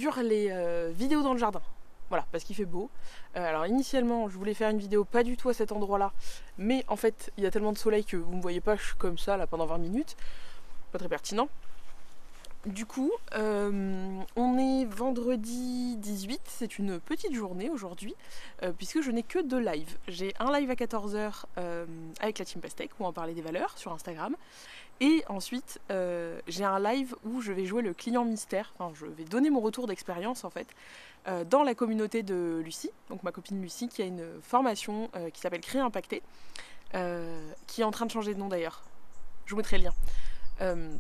j'inaugure les vidéos dans le jardin. Voilà, parce qu'il fait beau. Alors initialement, je voulais faire une vidéo pas du tout à cet endroit-là, mais en fait, il y a tellement de soleil que vous me voyez pas, je suis comme ça là pendant 20 minutes. Pas très pertinent. Du coup, on est vendredi 18, c'est une petite journée aujourd'hui, puisque je n'ai que 2 lives. J'ai un live à 14h avec la Team Pastèque, où on va parler des valeurs sur Instagram. Et ensuite, j'ai un live où je vais jouer le client mystère, enfin je vais donner mon retour d'expérience en fait, dans la communauté de Lucie, donc ma copine Lucie qui a une formation qui s'appelle Créer Impacté, qui est en train de changer de nom d'ailleurs. Je vous mettrai le lien.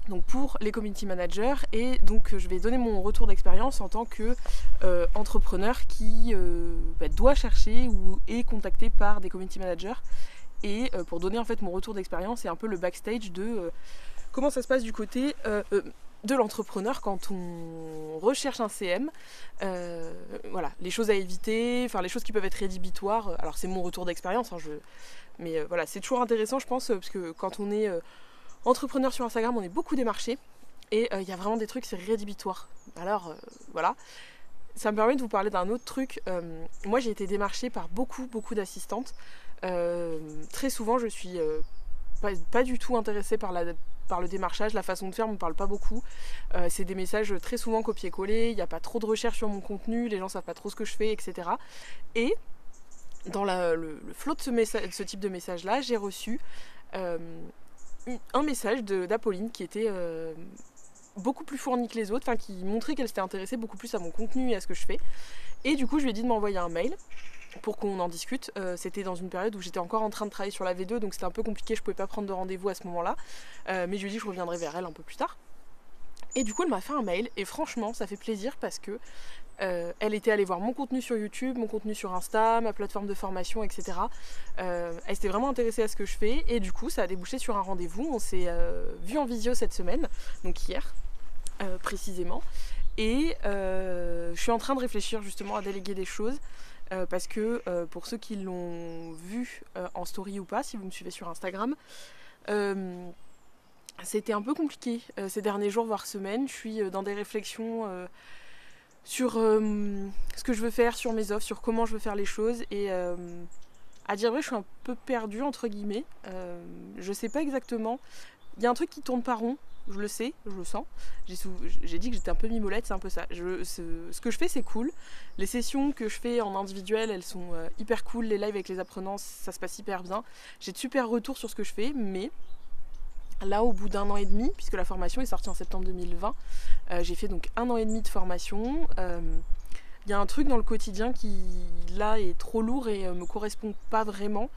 Donc pour les community managers, et donc je vais donner mon retour d'expérience en tant que entrepreneur qui doit chercher ou est contacté par des community managers, et pour donner en fait mon retour d'expérience et un peu le backstage de comment ça se passe du côté de l'entrepreneur quand on recherche un CM, voilà, les choses à éviter, enfin les choses qui peuvent être rédhibitoires. Alors c'est mon retour d'expérience, hein, mais voilà, c'est toujours intéressant je pense, parce que quand on est entrepreneur sur Instagram, on est beaucoup démarché et il y a vraiment des trucs, c'est rédhibitoire. Alors voilà, ça me permet de vous parler d'un autre truc. Moi j'ai été démarchée par beaucoup d'assistantes. Très souvent je suis pas du tout intéressée par le démarchage, la façon de faire me parle pas beaucoup. C'est des messages très souvent copier-coller, il n'y a pas trop de recherche sur mon contenu, les gens savent pas trop ce que je fais, etc. Et dans le flot de ce type de message là, j'ai reçu un message d'Apolline qui était beaucoup plus fourni que les autres, enfin qui montrait qu'elle s'était intéressée beaucoup plus à mon contenu et à ce que je fais. Et du coup je lui ai dit de m'envoyer un mail pour qu'on en discute. C'était dans une période où j'étais encore en train de travailler sur la V2, donc c'était un peu compliqué, je pouvais pas prendre de rendez-vous à ce moment-là, mais je lui ai dit que je reviendrai vers elle un peu plus tard. Et du coup elle m'a fait un mail, et franchement ça fait plaisir parce que elle était allée voir mon contenu sur YouTube, mon contenu sur Insta, ma plateforme de formation, etc. Elle s'était vraiment intéressée à ce que je fais, et du coup ça a débouché sur un rendez-vous. On s'est vu en visio cette semaine, donc hier précisément, et je suis en train de réfléchir justement à déléguer des choses, parce que pour ceux qui l'ont vu en story ou pas, si vous me suivez sur Instagram, c'était un peu compliqué ces derniers jours voire semaines. Je suis dans des réflexions sur ce que je veux faire, sur mes offres, sur comment je veux faire les choses, et à dire vrai je suis un peu perdue entre guillemets. Je sais pas exactement, il y a un truc qui tourne pas rond, je le sais, je le sens. J'ai dit que j'étais un peu mimolette, c'est un peu ça. Ce que je fais c'est cool, les sessions que je fais en individuel elles sont hyper cool, les lives avec les apprenants ça se passe hyper bien, j'ai de super retours sur ce que je fais, mais là au bout d'1 an et demi, puisque la formation est sortie en septembre 2020, j'ai fait donc 1 an et demi de formation. Il y a un truc dans le quotidien qui là est trop lourd et me correspond pas vraiment,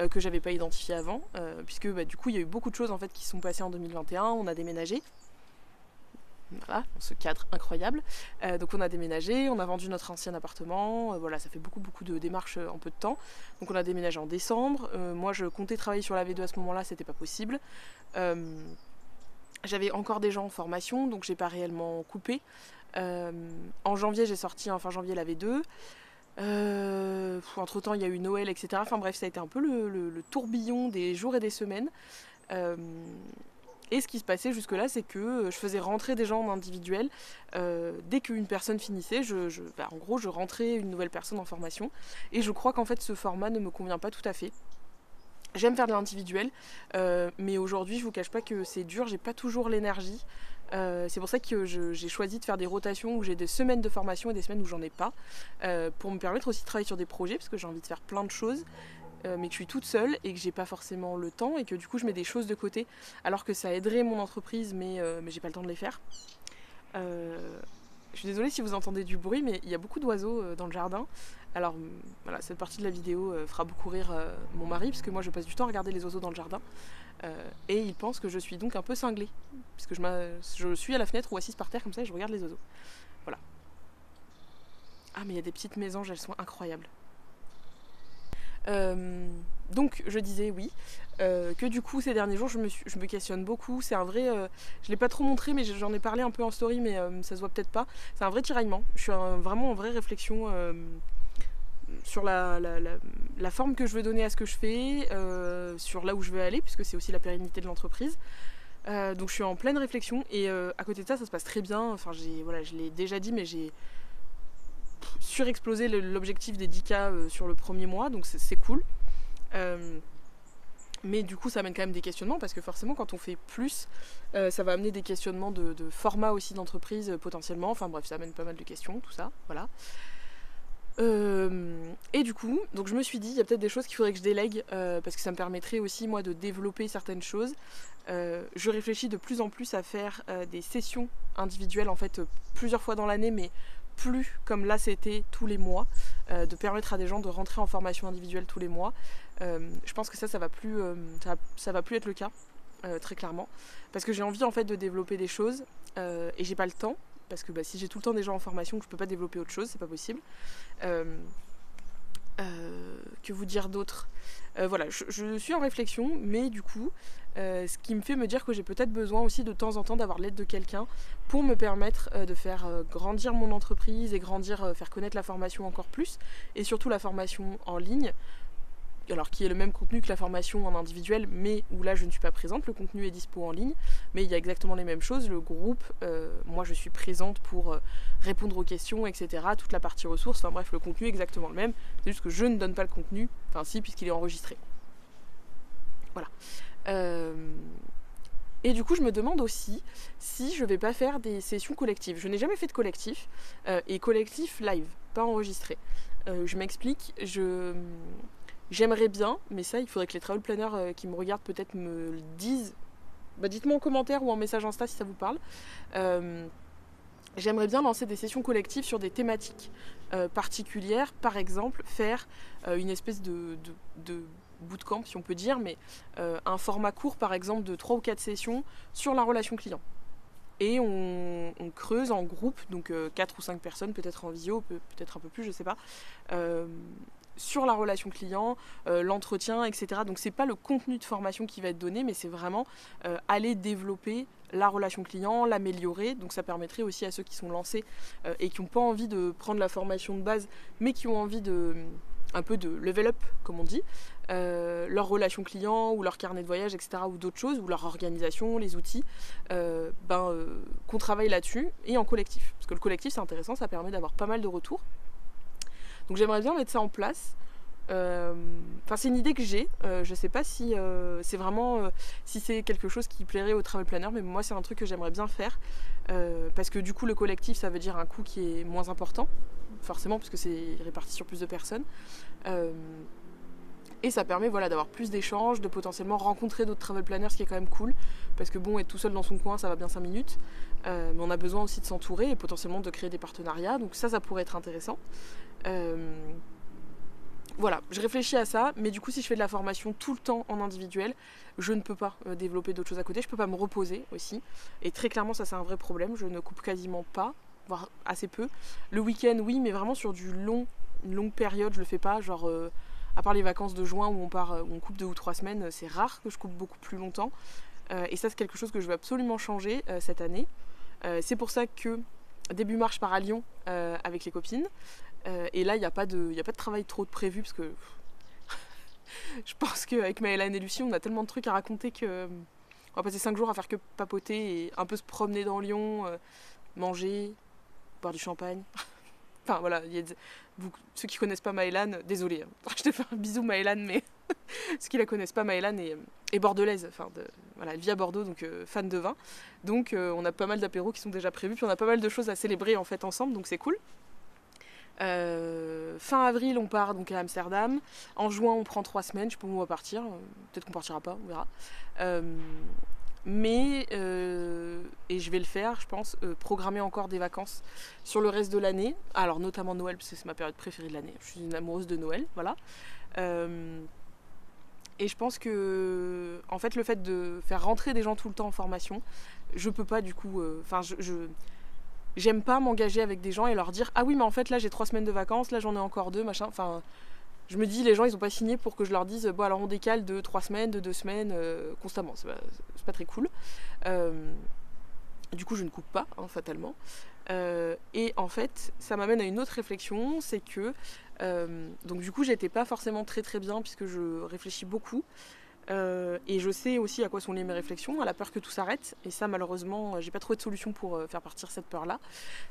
que j'avais pas identifié avant, puisque du coup il y a eu beaucoup de choses en fait qui sont passées en 2021, on a déménagé. Voilà, dans ce cadre incroyable. Donc on a déménagé, on a vendu notre ancien appartement, voilà, ça fait beaucoup de démarches en peu de temps. Donc on a déménagé en décembre. Moi je comptais travailler sur la V2 à ce moment-là, c'était pas possible. J'avais encore des gens en formation, donc j'ai pas réellement coupé. En janvier j'ai sorti, fin janvier, la V2. Entre temps il y a eu Noël, etc. Enfin bref, ça a été un peu le tourbillon des jours et des semaines. Et ce qui se passait jusque là, c'est que je faisais rentrer des gens en individuel. Dès qu'une personne finissait, en gros je rentrais une nouvelle personne en formation, et je crois qu'en fait ce format ne me convient pas tout à fait. J'aime faire de l'individuel, mais aujourd'hui je vous cache pas que c'est dur, j'ai pas toujours l'énergie. C'est pour ça que j'ai choisi de faire des rotations où j'ai des semaines de formation et des semaines où j'en ai pas, pour me permettre aussi de travailler sur des projets, parce que j'ai envie de faire plein de choses, mais que je suis toute seule et que j'ai pas forcément le temps, et que du coup je mets des choses de côté alors que ça aiderait mon entreprise, mais j'ai pas le temps de les faire. Je suis désolée si vous entendez du bruit, mais il y a beaucoup d'oiseaux dans le jardin. Alors voilà, cette partie de la vidéo fera beaucoup rire mon mari, parce que moi je passe du temps à regarder les oiseaux dans le jardin, et il pense que je suis donc un peu cinglée, puisque je suis à la fenêtre ou assise par terre comme ça et je regarde les oiseaux. Voilà. Ah mais il y a des petites mésanges, elles sont incroyables. Donc je disais oui, que du coup ces derniers jours je me questionne beaucoup. C'est un vrai, je l'ai pas trop montré mais j'en ai parlé un peu en story, mais ça se voit peut-être pas. C'est un vrai tiraillement, je suis vraiment en vraie réflexion sur la forme que je veux donner à ce que je fais, sur là où je veux aller, puisque c'est aussi la pérennité de l'entreprise. Donc je suis en pleine réflexion et à côté de ça, ça se passe très bien. Enfin, voilà, je l'ai déjà dit, mais j'ai surexplosé l'objectif des 10K sur le premier mois, donc c'est cool. Mais du coup, ça amène quand même des questionnements parce que forcément, quand on fait plus, ça va amener des questionnements de format aussi d'entreprise potentiellement. Enfin bref, ça amène pas mal de questions, tout ça, voilà. Et du coup, donc je me suis dit, il y a peut-être des choses qu'il faudrait que je délègue parce que ça me permettrait aussi moi de développer certaines choses. Je réfléchis de plus en plus à faire des sessions individuelles en fait plusieurs fois dans l'année, mais plus comme là c'était tous les mois, de permettre à des gens de rentrer en formation individuelle tous les mois. Je pense que ça va plus, ça va plus être le cas très clairement, parce que j'ai envie en fait de développer des choses et j'ai pas le temps. Parce que si j'ai tout le temps des gens en formation, je peux pas développer autre chose, c'est pas possible. Que vous dire d'autre voilà, je suis en réflexion, mais du coup, ce qui me fait me dire que j'ai peut-être besoin aussi de temps en temps d'avoir l'aide de quelqu'un pour me permettre de faire grandir mon entreprise et faire connaître la formation encore plus, et surtout la formation en ligne. Alors qui est le même contenu que la formation en individuel, mais où là je ne suis pas présente, le contenu est dispo en ligne, mais il y a exactement les mêmes choses, le groupe, moi je suis présente pour répondre aux questions, etc., toute la partie ressources, enfin bref, le contenu est exactement le même, c'est juste que je ne donne pas le contenu, enfin si, puisqu'il est enregistré. Voilà. Et du coup je me demande aussi si je vais pas faire des sessions collectives. Je n'ai jamais fait de collectif, et collectif live, pas enregistré. Je m'explique, j'aimerais bien, mais ça, il faudrait que les travel planners qui me regardent peut-être me le disent. Dites-moi en commentaire ou en message Insta si ça vous parle. J'aimerais bien lancer des sessions collectives sur des thématiques particulières. Par exemple, faire une espèce de bootcamp, si on peut dire, mais un format court, par exemple, de 3 ou 4 sessions sur la relation client. Et on creuse en groupe, donc 4 ou 5 personnes, peut-être en visio, peut-être un peu plus, je sais pas. Sur la relation client, l'entretien, etc. Donc c'est pas le contenu de formation qui va être donné, mais c'est vraiment aller développer la relation client, l'améliorer. Donc ça permettrait aussi à ceux qui sont lancés et qui n'ont pas envie de prendre la formation de base, mais qui ont envie un peu de level up, comme on dit, leur relation client ou leur carnet de voyage, etc. ou d'autres choses, ou leur organisation, les outils, qu'on travaille là-dessus et en collectif. Parce que le collectif c'est intéressant, ça permet d'avoir pas mal de retours. Donc j'aimerais bien mettre ça en place. C'est une idée que j'ai. Je sais pas si c'est vraiment si c'est quelque chose qui plairait aux travel planners, mais moi c'est un truc que j'aimerais bien faire parce que du coup le collectif ça veut dire un coût qui est moins important, forcément parce que c'est réparti sur plus de personnes. Et ça permet d'avoir plus d'échanges, de potentiellement rencontrer d'autres travel planners, ce qui est quand même cool. Parce que bon, être tout seul dans son coin, ça va bien 5 minutes. Mais on a besoin aussi de s'entourer et potentiellement de créer des partenariats. Donc ça pourrait être intéressant. Voilà, je réfléchis à ça. Mais du coup, si je fais de la formation tout le temps en individuel, je ne peux pas développer d'autres choses à côté. Je peux pas me reposer aussi. Et très clairement, ça c'est un vrai problème. Je ne coupe quasiment pas, voire assez peu. Le week-end, oui, mais vraiment sur une longue période, je le fais pas. Genre... à part les vacances de juin où on coupe 2 ou 3 semaines, c'est rare que je coupe beaucoup plus longtemps. Et ça, c'est quelque chose que je veux absolument changer cette année. C'est pour ça que début mars, je pars à Lyon avec les copines. Et là, il n'y a pas de travail trop prévu parce que je pense qu'avec Maëlan et Lucie, on a tellement de trucs à raconter que on va passer 5 jours à faire que papoter et un peu se promener dans Lyon, manger, boire du champagne. Enfin voilà, ceux qui connaissent pas Maëlan, désolé, je te fais un bisou Maëlan, mais ceux qui la connaissent pas, Maëlan est bordelaise, elle vit à Bordeaux, donc fan de vin. Donc on a pas mal d'apéros qui sont déjà prévus, puis on a pas mal de choses à célébrer en fait ensemble, donc c'est cool. Fin avril on part donc à Amsterdam, en juin on prend 3 semaines, je sais pas où on va partir, peut-être qu'on partira pas, on verra. Et je vais le faire, je pense, programmer encore des vacances sur le reste de l'année, alors notamment Noël parce que c'est ma période préférée de l'année, je suis une amoureuse de Noël, voilà. Et je pense que en fait le fait de faire rentrer des gens tout le temps en formation, je peux pas du coup, j'aime pas m'engager avec des gens et leur dire ah oui mais en fait là j'ai 3 semaines de vacances, là j'en ai encore 2, machin, je me dis les gens ils ont pas signé pour que je leur dise bon alors on décale de 3 semaines, de 2 semaines constamment, c'est pas très cool. Du coup je ne coupe pas fatalement. Et en fait ça m'amène à une autre réflexion, c'est que donc du coup j'étais pas forcément très très bien puisque je réfléchis beaucoup. Et je sais aussi à quoi sont liées mes réflexions, à la peur que tout s'arrête. Et ça, malheureusement, j'ai pas trouvé de solution pour faire partir cette peur-là.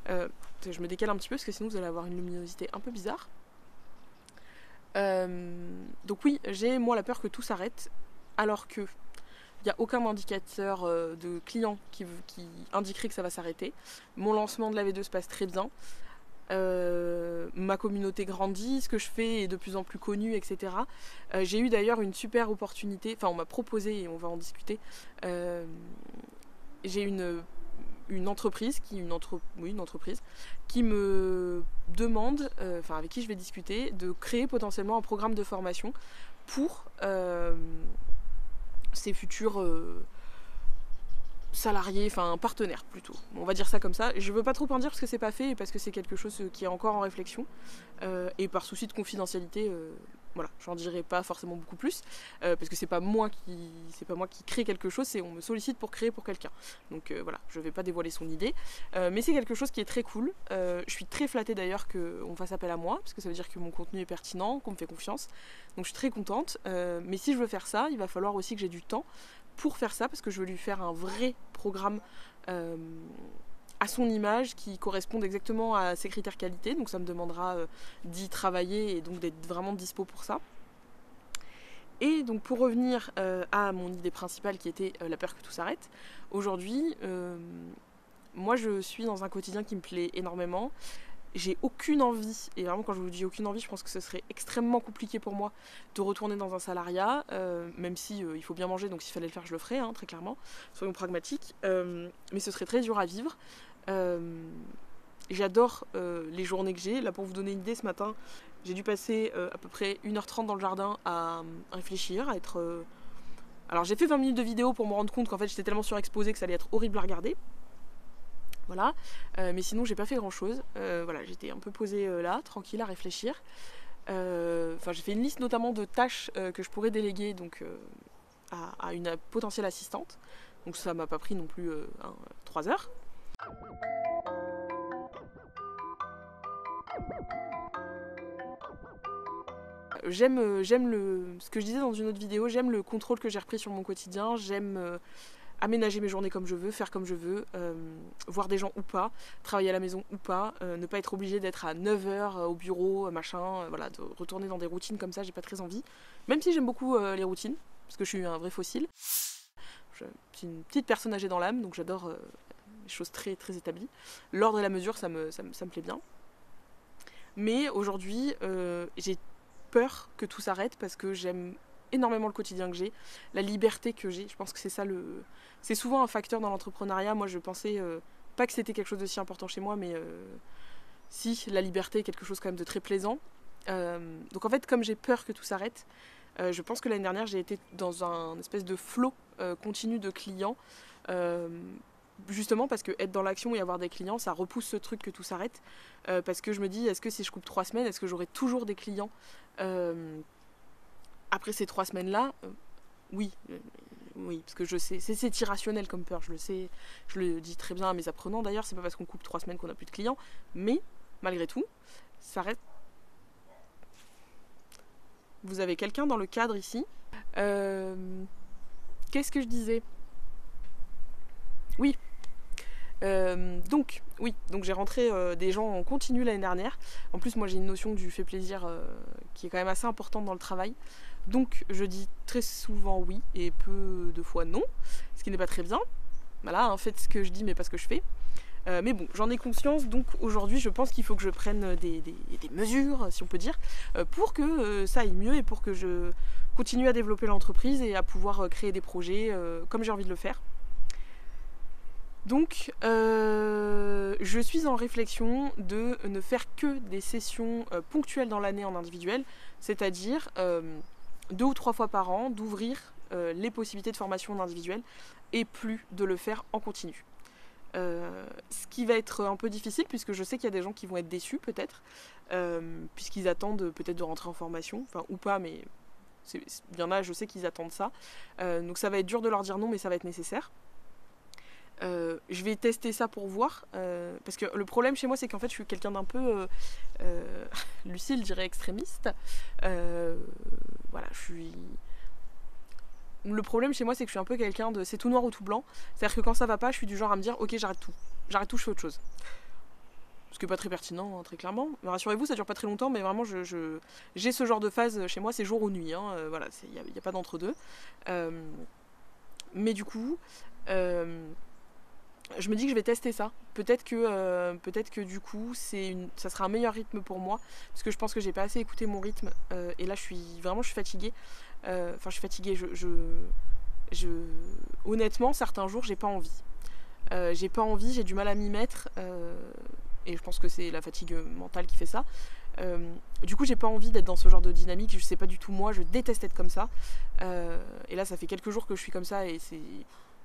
Je me décale un petit peu parce que sinon vous allez avoir une luminosité un peu bizarre. Donc oui, j'ai moi la peur que tout s'arrête, alors que il n'y a aucun indicateur de client qui indiquerait que ça va s'arrêter. Mon lancement de la V2 se passe très bien. Ma communauté grandit, ce que je fais est de plus en plus connu, etc. J'ai eu d'ailleurs une super opportunité, enfin on m'a proposé, et on va en discuter, j'ai une entreprise, une entreprise qui me demande, enfin avec qui je vais discuter, de créer potentiellement un programme de formation pour ses futurs salariés, enfin partenaires plutôt. On va dire ça comme ça. Je veux pas trop en dire parce que c'est pas fait et parce que c'est quelque chose qui est encore en réflexion. Et par souci de confidentialité, voilà, j'en dirai pas forcément beaucoup plus parce que c'est pas moi qui crée quelque chose, c'est on me sollicite pour créer pour quelqu'un. Donc voilà, je vais pas dévoiler son idée, mais c'est quelque chose qui est très cool. Je suis très flattée d'ailleurs qu'on fasse appel à moi parce que ça veut dire que mon contenu est pertinent, qu'on me fait confiance. Donc je suis très contente. Mais si je veux faire ça, il va falloir aussi que j'ai du temps pour faire ça parce que je veux lui faire un vrai programme à son image qui corresponde exactement à ses critères qualité, donc ça me demandera d'y travailler et donc d'être vraiment dispo pour ça. Et donc pour revenir à mon idée principale qui était la peur que tout s'arrête, aujourd'hui moi je suis dans un quotidien qui me plaît énormément. J'ai aucune envie, et vraiment quand je vous dis aucune envie, je pense que ce serait extrêmement compliqué pour moi de retourner dans un salariat, même si il faut bien manger, donc s'il fallait le faire, je le ferais, hein, très clairement, soyons pragmatiques, mais ce serait très dur à vivre. J'adore les journées que j'ai. Là, pour vous donner une idée, ce matin, j'ai dû passer à peu près 1h30 dans le jardin à réfléchir, à être... Alors j'ai fait 20 minutes de vidéo pour me rendre compte qu'en fait j'étais tellement surexposée que ça allait être horrible à regarder. Voilà, mais sinon j'ai pas fait grand chose. Voilà, j'étais un peu posée là, tranquille, à réfléchir. Enfin, j'ai fait une liste notamment de tâches que je pourrais déléguer donc, à une potentielle assistante. Donc ça m'a pas pris non plus 3 heures. J'aime ce que je disais dans une autre vidéo, j'aime le contrôle que j'ai repris sur mon quotidien, j'aime aménager mes journées comme je veux, faire comme je veux, voir des gens ou pas, travailler à la maison ou pas, ne pas être obligé d'être à 9h au bureau, machin, voilà, de retourner dans des routines comme ça, j'ai pas très envie. Même si j'aime beaucoup les routines, parce que je suis un vrai fossile. Je suis une petite personne âgée dans l'âme, donc j'adore les choses très, très établies. L'ordre et la mesure, ça me plaît bien. Mais aujourd'hui, j'ai peur que tout s'arrête parce que j'aime énormément le quotidien que j'ai, la liberté que j'ai. Je pense que c'est ça c'est souvent un facteur dans l'entrepreneuriat. Moi, je pensais pas que c'était quelque chose de si important chez moi, mais si, la liberté est quelque chose quand même de très plaisant. Donc en fait, comme j'ai peur que tout s'arrête, je pense que l'année dernière, j'ai été dans un espèce de flot continu de clients. Justement parce que être dans l'action et avoir des clients, ça repousse ce truc que tout s'arrête. Parce que je me dis, est-ce que si je coupe 3 semaines, est-ce que j'aurai toujours des clients après ces 3 semaines-là? Oui, parce que je sais, c'est irrationnel comme peur, je le sais, je le dis très bien à mes apprenants d'ailleurs, c'est pas parce qu'on coupe 3 semaines qu'on n'a plus de clients, mais malgré tout, ça reste... Vous avez quelqu'un dans le cadre ici. Qu'est-ce que je disais? Oui. Donc j'ai rentré des gens en continu l'année dernière. En plus, moi j'ai une notion du fait plaisir qui est quand même assez importante dans le travail. Donc je dis très souvent oui et peu de fois non, ce qui n'est pas très bien. Voilà, hein, faites ce que je dis mais pas ce que je fais. Mais bon, j'en ai conscience, donc aujourd'hui je pense qu'il faut que je prenne des mesures, si on peut dire, pour que ça aille mieux et pour que je continue à développer l'entreprise et à pouvoir créer des projets comme j'ai envie de le faire. Donc, je suis en réflexion de ne faire que des sessions ponctuelles dans l'année en individuel, c'est-à-dire 2 ou 3 fois par an, d'ouvrir les possibilités de formation en individuel et plus de le faire en continu. Ce qui va être un peu difficile puisque je sais qu'il y a des gens qui vont être déçus peut-être, puisqu'ils attendent peut-être de rentrer en formation, enfin ou pas, mais il y en a, je sais qu'ils attendent ça. Donc ça va être dur de leur dire non, mais ça va être nécessaire. Je vais tester ça pour voir, parce que le problème chez moi c'est qu'en fait je suis quelqu'un d'un peu Lucille dirait extrémiste. Voilà, je suis le problème chez moi, c'est que je suis un peu quelqu'un de c'est tout noir ou tout blanc. C'est-à-dire que quand ça va pas, je suis du genre à me dire ok, j'arrête tout. J'arrête tout, je fais autre chose. Ce qui est pas très pertinent, hein, très clairement. Mais rassurez-vous, ça dure pas très longtemps, mais vraiment, j'ai ce genre de phase chez moi, c'est jour ou nuit. Hein, voilà, il n'y a pas d'entre-deux. Mais du coup, je me dis que je vais tester ça. Peut-être que du coup, ça sera un meilleur rythme pour moi. Parce que je pense que j'ai pas assez écouté mon rythme. Et là, je suis fatiguée. Enfin, je suis fatiguée. Honnêtement, certains jours, j'ai pas envie. J'ai du mal à m'y mettre. Et je pense que c'est la fatigue mentale qui fait ça. Du coup, j'ai pas envie d'être dans ce genre de dynamique. Je sais pas du tout moi. Je déteste être comme ça. Et là, ça fait quelques jours que je suis comme ça et c'est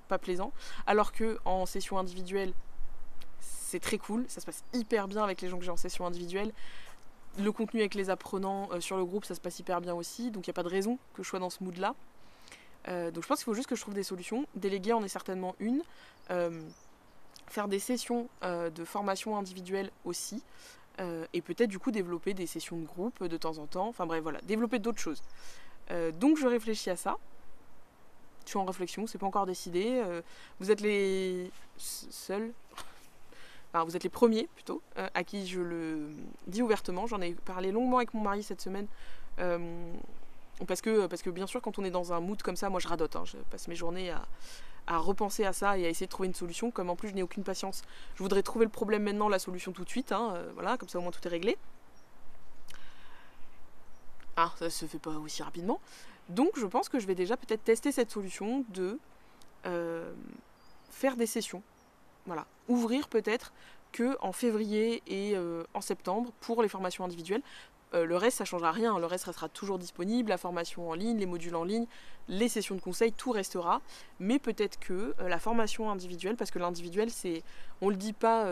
pas plaisant. Alors que en session individuelle, c'est très cool. Ça se passe hyper bien avec les gens que j'ai en session individuelle. Le contenu avec les apprenants sur le groupe, ça se passe hyper bien aussi. Donc il n'y a pas de raison que je sois dans ce mood-là. Donc je pense qu'il faut juste que je trouve des solutions. Déléguer en est certainement une. Faire des sessions de formation individuelle aussi. Et peut-être du coup développer des sessions de groupe de temps en temps. Enfin bref, voilà, développer d'autres choses. Donc je réfléchis à ça. Je suis en réflexion, c'est pas encore décidé. Vous êtes les seuls, enfin vous êtes les premiers plutôt, à qui je le dis ouvertement. J'en ai parlé longuement avec mon mari cette semaine. Parce que bien sûr quand on est dans un mood comme ça, moi je radote. Hein, je passe mes journées à repenser à ça et à essayer de trouver une solution. Comme en plus je n'ai aucune patience, je voudrais trouver le problème maintenant, la solution tout de suite. Hein, voilà, comme ça au moins tout est réglé. Ah, ça se fait pas aussi rapidement. Donc je pense que je vais déjà peut-être tester cette solution de faire des sessions. Voilà. Ouvrir peut-être que en février et en septembre pour les formations individuelles. Le reste, ça ne changera rien. Le reste restera toujours disponible. La formation en ligne, les modules en ligne, les sessions de conseil, tout restera. Mais peut-être que la formation individuelle, parce que l'individuel, c'est... On le dit pas...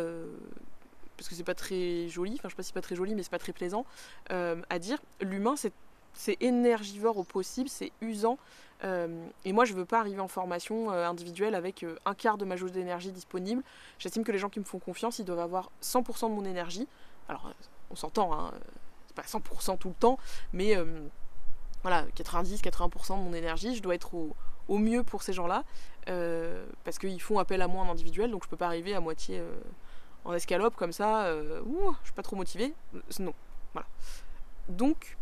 parce que c'est pas très joli, enfin je sais pas si c'est pas très joli, mais c'est pas très plaisant à dire. L'humain, c'est énergivore au possible, c'est usant. Et moi, je veux pas arriver en formation individuelle avec un quart de ma jauge d'énergie disponible. J'estime que les gens qui me font confiance, ils doivent avoir 100% de mon énergie. Alors, on s'entend, hein, c'est pas 100% tout le temps, mais voilà, 90-80% de mon énergie, je dois être au mieux pour ces gens-là, parce qu'ils font appel à moi en individuel, donc je peux pas arriver à moitié en escalope comme ça, je suis pas trop motivée. Non, voilà. Donc,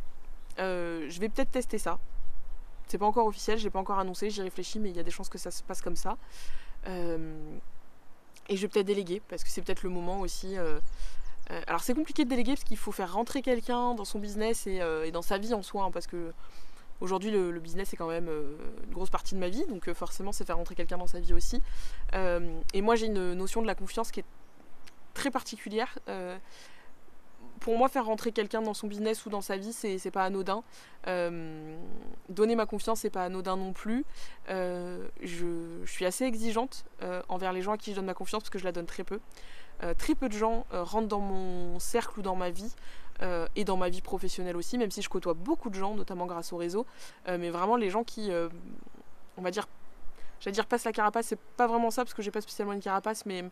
je vais peut-être tester ça. C'est pas encore officiel, je l'ai pas encore annoncé, j'y réfléchis, mais il y a des chances que ça se passe comme ça. Et je vais peut-être déléguer, parce que c'est peut-être le moment aussi. Alors c'est compliqué de déléguer parce qu'il faut faire rentrer quelqu'un dans son business et dans sa vie en soi, hein, parce que aujourd'hui le business est quand même une grosse partie de ma vie, donc forcément c'est faire rentrer quelqu'un dans sa vie aussi. Et moi j'ai une notion de la confiance qui est très particulière. Pour moi, faire rentrer quelqu'un dans son business ou dans sa vie, c'est pas anodin. Donner ma confiance, c'est pas anodin non plus. Je suis assez exigeante envers les gens à qui je donne ma confiance parce que je la donne très peu. Très peu de gens rentrent dans mon cercle ou dans ma vie et dans ma vie professionnelle aussi, même si je côtoie beaucoup de gens, notamment grâce au réseau. Mais vraiment, les gens qui, on va dire, j'allais dire passe la carapace, c'est pas vraiment ça parce que j'ai pas spécialement une carapace, mais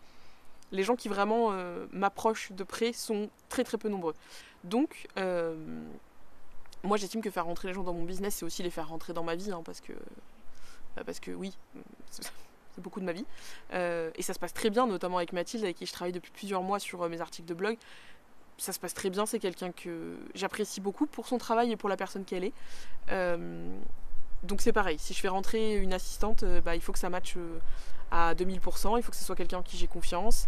les gens qui vraiment m'approchent de près sont très très peu nombreux. Donc, moi j'estime que faire rentrer les gens dans mon business, c'est aussi les faire rentrer dans ma vie, hein, parce que oui, c'est beaucoup de ma vie. Et ça se passe très bien, notamment avec Mathilde, avec qui je travaille depuis plusieurs mois sur mes articles de blog. Ça se passe très bien, c'est quelqu'un que j'apprécie beaucoup pour son travail et pour la personne qu'elle est. Donc c'est pareil, si je fais rentrer une assistante, il faut que ça matche à 2000%, il faut que ce soit quelqu'un en qui j'ai confiance,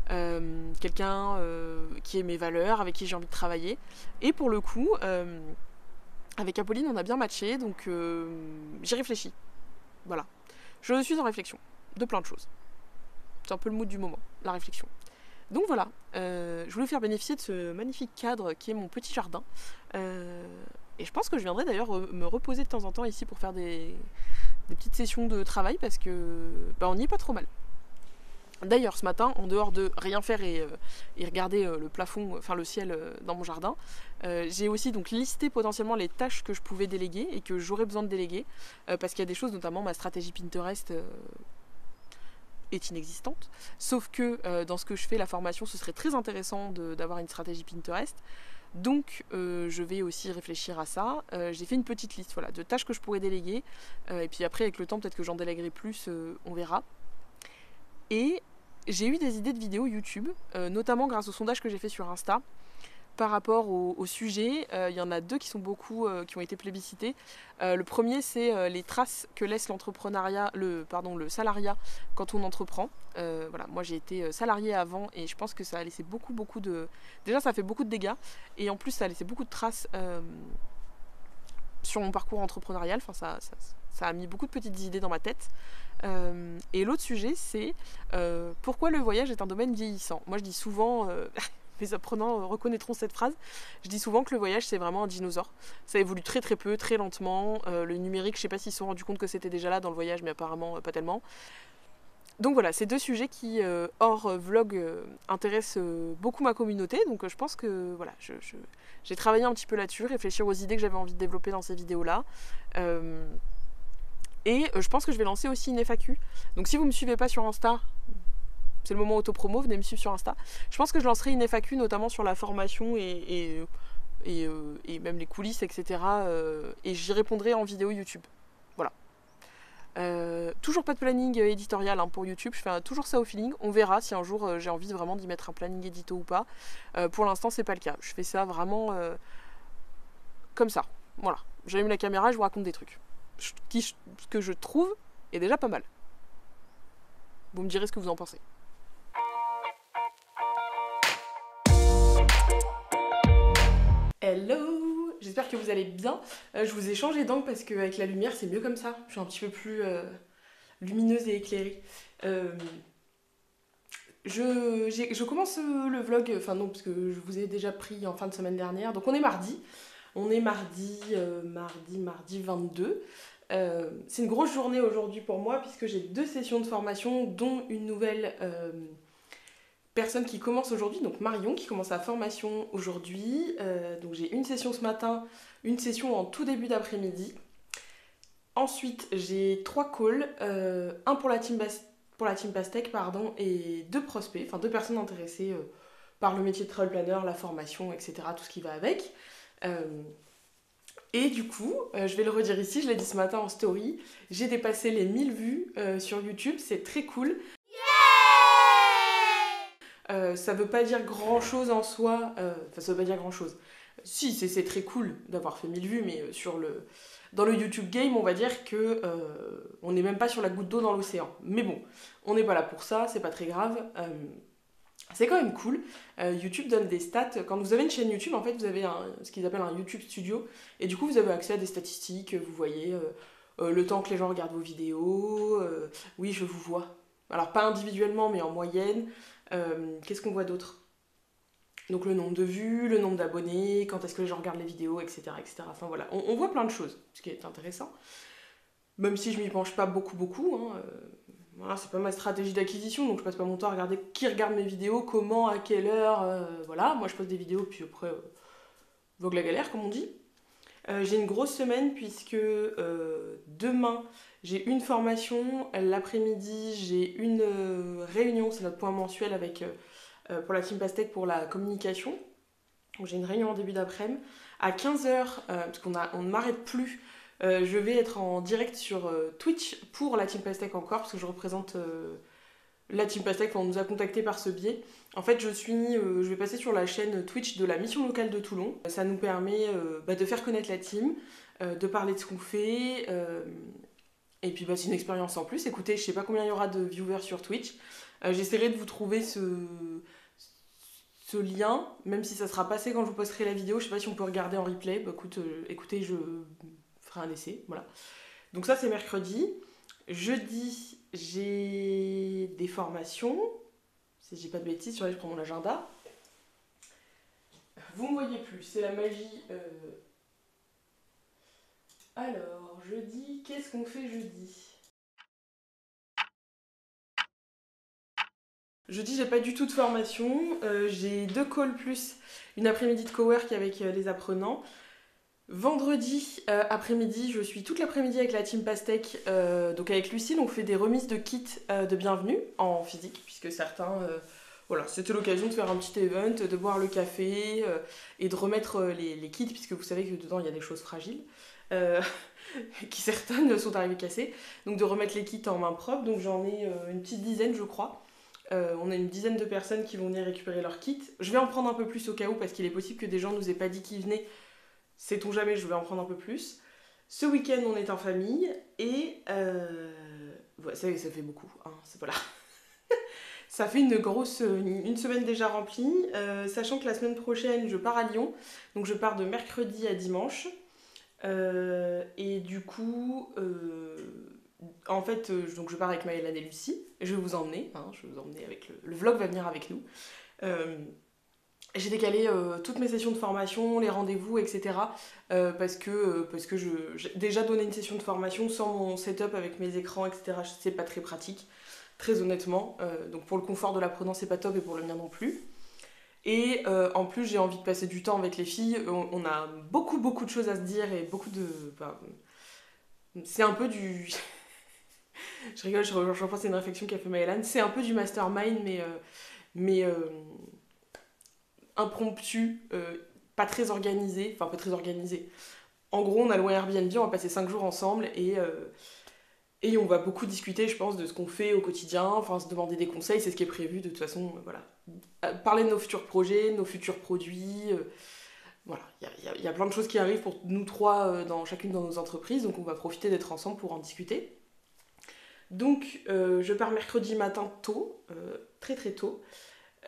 quelqu'un qui ait mes valeurs, avec qui j'ai envie de travailler. Et pour le coup, avec Apolline, on a bien matché, donc j'y réfléchis. Voilà. Je suis en réflexion de plein de choses. C'est un peu le mood du moment, la réflexion. Donc voilà, je voulais vous faire bénéficier de ce magnifique cadre qui est mon petit jardin. Et je pense que je viendrai d'ailleurs me reposer de temps en temps ici pour faire des petites sessions de travail parce que on n'y est pas trop mal. D'ailleurs ce matin, en dehors de rien faire et regarder le plafond, enfin le ciel dans mon jardin, j'ai aussi donc listé potentiellement les tâches que je pouvais déléguer et que j'aurais besoin de déléguer parce qu'il y a des choses, notamment ma stratégie Pinterest est inexistante. Sauf que dans ce que je fais, la formation, ce serait très intéressant d'avoir une stratégie Pinterest. Donc je vais aussi réfléchir à ça. J'ai fait une petite liste voilà, de tâches que je pourrais déléguer. Et puis après avec le temps peut-être que j'en déléguerai plus, on verra. Et j'ai eu des idées de vidéos YouTube, notamment grâce au sondage que j'ai fait sur Insta. Par rapport au sujet, il y en a deux qui sont beaucoup, qui ont été plébiscités. Le premier, c'est les traces que laisse l'entrepreneuriat, le salariat quand on entreprend. Voilà, moi j'ai été salariée avant et je pense que ça a laissé beaucoup de... Déjà ça a fait beaucoup de dégâts et en plus ça a laissé beaucoup de traces sur mon parcours entrepreneurial. Enfin, ça a mis beaucoup de petites idées dans ma tête. Et l'autre sujet, c'est pourquoi le voyage est un domaine vieillissant. Moi je dis souvent... mes apprenants reconnaîtront cette phrase. Je dis souvent que le voyage c'est vraiment un dinosaure. Ça évolue très peu, très lentement. Le numérique, je sais pas s'ils se sont rendus compte que c'était déjà là dans le voyage, mais apparemment pas tellement. Donc voilà, c'est deux sujets qui, hors vlog, intéressent beaucoup ma communauté. Donc je pense que voilà, j'ai travaillé un petit peu là-dessus, réfléchir aux idées que j'avais envie de développer dans ces vidéos-là. Et je pense que je vais lancer aussi une FAQ. Donc si vous me suivez pas sur Insta, c'est le moment autopromo, venez me suivre sur Insta. Je pense que je lancerai une FAQ notamment sur la formation et même les coulisses, etc. Et j'y répondrai en vidéo YouTube. Voilà. Toujours pas de planning éditorial pour YouTube, je fais toujours ça au feeling. On verra si un jour j'ai envie vraiment d'y mettre un planning édito ou pas. Pour l'instant, c'est pas le cas. Je fais ça vraiment comme ça. Voilà. J'allume la caméra et je vous raconte des trucs. Ce que je trouve est déjà pas mal. Vous me direz ce que vous en pensez. Hello, j'espère que vous allez bien. Je vous ai changé d'angle parce qu'avec la lumière c'est mieux comme ça. Je suis un petit peu plus lumineuse et éclairée. Je commence le vlog, enfin non parce que je vous ai déjà pris en fin de semaine dernière. Donc on est mardi. On est mardi 22. C'est une grosse journée aujourd'hui pour moi puisque j'ai 2 sessions de formation dont une nouvelle... personne qui commence aujourd'hui, donc Marion qui commence sa formation aujourd'hui. Donc j'ai une session ce matin, une session en tout début d'après-midi. Ensuite j'ai 3 calls, un pour la team Pastèque et 2 prospects, enfin 2 personnes intéressées par le métier de travel planner, la formation, etc. Tout ce qui va avec. Et du coup, je vais le redire ici, je l'ai dit ce matin en story, j'ai dépassé les 1000 vues sur YouTube, c'est très cool. Ça veut pas dire grand chose en soi, enfin ça veut pas dire grand chose. Si, c'est très cool d'avoir fait 1000 vues, mais dans le YouTube game, on va dire que on n'est même pas sur la goutte d'eau dans l'océan. Mais bon, on n'est pas là pour ça, c'est pas très grave. C'est quand même cool. YouTube donne des stats. Quand vous avez une chaîne YouTube, en fait, vous avez ce qu'ils appellent un YouTube Studio. Et du coup, vous avez accès à des statistiques. Vous voyez le temps que les gens regardent vos vidéos. Oui, je vous vois. Alors, pas individuellement, mais en moyenne. Qu'est-ce qu'on voit d'autre? Donc le nombre de vues, le nombre d'abonnés, quand est-ce que les gens regardent les vidéos, etc. etc. Enfin voilà, on voit plein de choses, ce qui est intéressant. Même si je m'y penche pas beaucoup. Voilà, c'est pas ma stratégie d'acquisition, donc je passe pas mon temps à regarder qui regarde mes vidéos, comment, à quelle heure. Voilà, moi je poste des vidéos, puis après, vogue la galère, comme on dit. J'ai une grosse semaine puisque demain j'ai une formation, l'après-midi j'ai une réunion, c'est notre point mensuel avec, pour la team Pastèque pour la communication. Donc j'ai une réunion en début d'après-midi. À 15h, parce qu'on ne m'arrête plus, je vais être en direct sur Twitch pour la team Pastèque encore, parce que je représente la team Pastèque, on nous a contactés par ce biais. En fait, je vais passer sur la chaîne Twitch de la mission locale de Toulon. Ça nous permet de faire connaître la team, de parler de ce qu'on fait. Et puis c'est une expérience en plus. Écoutez, je sais pas combien il y aura de viewers sur Twitch. J'essaierai de vous trouver ce lien, même si ça sera passé quand je vous posterai la vidéo. Je sais pas si on peut regarder en replay. Écoutez, je ferai un essai. Voilà. Donc ça, c'est mercredi. Jeudi, j'ai des formations. Si je dis pas de bêtises, sur là, je prends mon agenda. Vous me voyez plus, c'est la magie. Alors, jeudi, qu'est-ce qu'on fait jeudi? Jeudi, j'ai pas du tout de formation. J'ai 2 calls plus une après-midi de cowork avec les apprenants. Vendredi après-midi, je suis toute l'après-midi avec la team Pastèque, donc avec Lucille, on fait des remises de kits de bienvenue en physique, puisque certains Voilà, c'était l'occasion de faire un petit event, de boire le café et de remettre les kits, puisque vous savez que dedans il y a des choses fragiles, euh, qui certaines sont arrivées cassées. Donc de remettre les kits en main propre. Donc j'en ai une petite dizaine, je crois. On a une dizaine de personnes qui vont venir récupérer leurs kits. Je vais en prendre un peu plus au cas où, parce qu'il est possible que des gens nous aient pas dit qu'ils venaient. Sait-on jamais, je vais en prendre un peu plus. Ce week-end, on est en famille et ouais, ça fait beaucoup. Hein, voilà. Ça fait une semaine déjà remplie, sachant que la semaine prochaine, je pars à Lyon. Donc je pars de mercredi à dimanche. Et du coup, en fait, donc je pars avec Maëlane et Lucie. Je vais vous emmener, hein, je vais vous emmener avec le vlog va venir avec nous. J'ai décalé toutes mes sessions de formation, les rendez-vous, etc. Parce que j'ai déjà donné une session de formation sans mon setup avec mes écrans, etc. C'est pas très pratique, très honnêtement. Donc pour le confort de l'apprenant, c'est pas top et pour le mien non plus. Et en plus, j'ai envie de passer du temps avec les filles. On a beaucoup de choses à se dire et beaucoup de. Bah, c'est un peu du. Je rigole, je repense à une réflexion qu'a fait Maëlane. C'est un peu du mastermind, mais impromptu, pas très organisé. Enfin, pas très organisé. En gros, on a loué un Airbnb, on va passer 5 jours ensemble et on va beaucoup discuter, je pense, de ce qu'on fait au quotidien, enfin, se demander des conseils, c'est ce qui est prévu, de toute façon, voilà. Parler de nos futurs projets, nos futurs produits, voilà. Il y a plein de choses qui arrivent pour nous trois, chacune dans nos entreprises, donc on va profiter d'être ensemble pour en discuter. Donc, je pars mercredi matin tôt, très très tôt.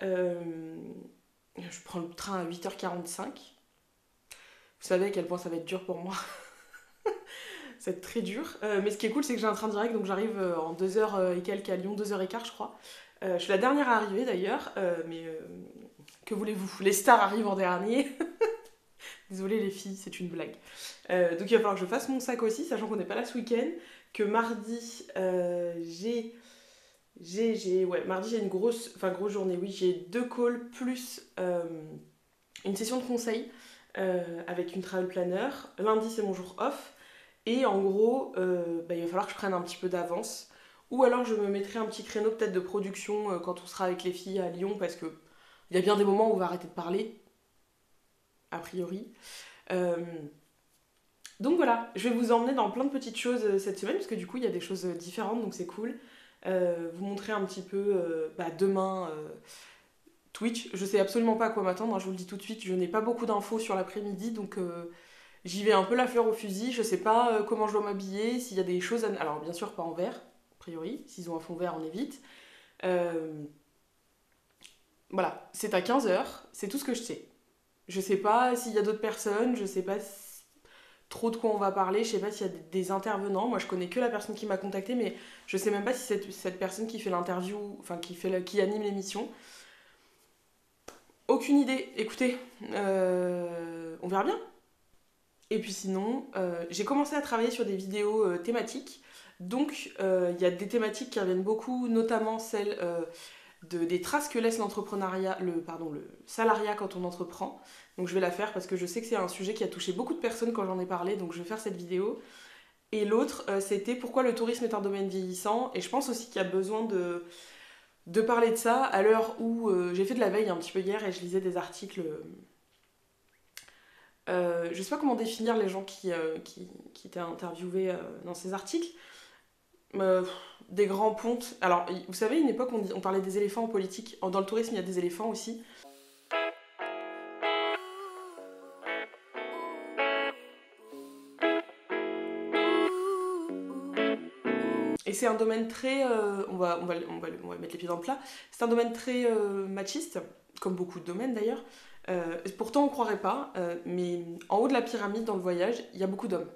Je prends le train à 8h45. Vous savez à quel point ça va être dur pour moi. Ça va être très dur. Mais ce qui est cool, c'est que j'ai un train direct, donc j'arrive en 2h et quelques à Lyon, 2h15 je crois. Je suis la dernière à arriver d'ailleurs, mais que voulez-vous? Les stars arrivent en dernier. Désolée les filles, c'est une blague. Donc il va falloir que je fasse mon sac aussi, sachant qu'on n'est pas là ce week-end. Que mardi, mardi j'ai une grosse journée, oui, j'ai 2 calls plus une session de conseil avec une travel planner. Lundi c'est mon jour off. Et en gros, il va falloir que je prenne un petit peu d'avance. Ou alors je me mettrai un petit créneau peut-être de production quand on sera avec les filles à Lyon, parce que il y a bien des moments où on va arrêter de parler, a priori. Donc voilà, je vais vous emmener dans plein de petites choses cette semaine, parce que du coup il y a des choses différentes, donc c'est cool. Vous montrer un petit peu demain Twitch. Je sais absolument pas à quoi m'attendre, hein, je vous le dis tout de suite, je n'ai pas beaucoup d'infos sur l'après-midi, donc j'y vais un peu la fleur au fusil, je sais pas comment je dois m'habiller, s'il y a des choses à... Alors bien sûr pas en vert, a priori, s'ils ont un fond vert on évite. Voilà, c'est à 15h, c'est tout ce que je sais. Je sais pas s'il y a d'autres personnes, je sais pas trop de quoi on va parler, je sais pas s'il y a des intervenants, moi je connais que la personne qui m'a contactée, mais je sais même pas si cette personne qui fait l'interview, enfin qui anime l'émission. Aucune idée, écoutez, on verra bien. Et puis sinon, j'ai commencé à travailler sur des vidéos thématiques. Donc, il y a des thématiques qui reviennent beaucoup, notamment celles des traces que laisse l'entrepreneuriat, le salariat quand on entreprend. Donc, je vais la faire parce que je sais que c'est un sujet qui a touché beaucoup de personnes quand j'en ai parlé, donc je vais faire cette vidéo. Et l'autre, c'était pourquoi le tourisme est un domaine vieillissant. Et je pense aussi qu'il y a besoin de parler de ça à l'heure où j'ai fait de la veille un petit peu hier et je lisais des articles. Je sais pas comment définir les gens qui étaient interviewés dans ces articles. Des grands pontes. Alors, vous savez, une époque, on parlait des éléphants en politique. Dans le tourisme, il y a des éléphants aussi. Et c'est un domaine très... on va mettre les pieds dans le plat. C'est un domaine très machiste, comme beaucoup de domaines d'ailleurs. Pourtant, on croirait pas, mais en haut de la pyramide, dans le voyage, il y a beaucoup d'hommes.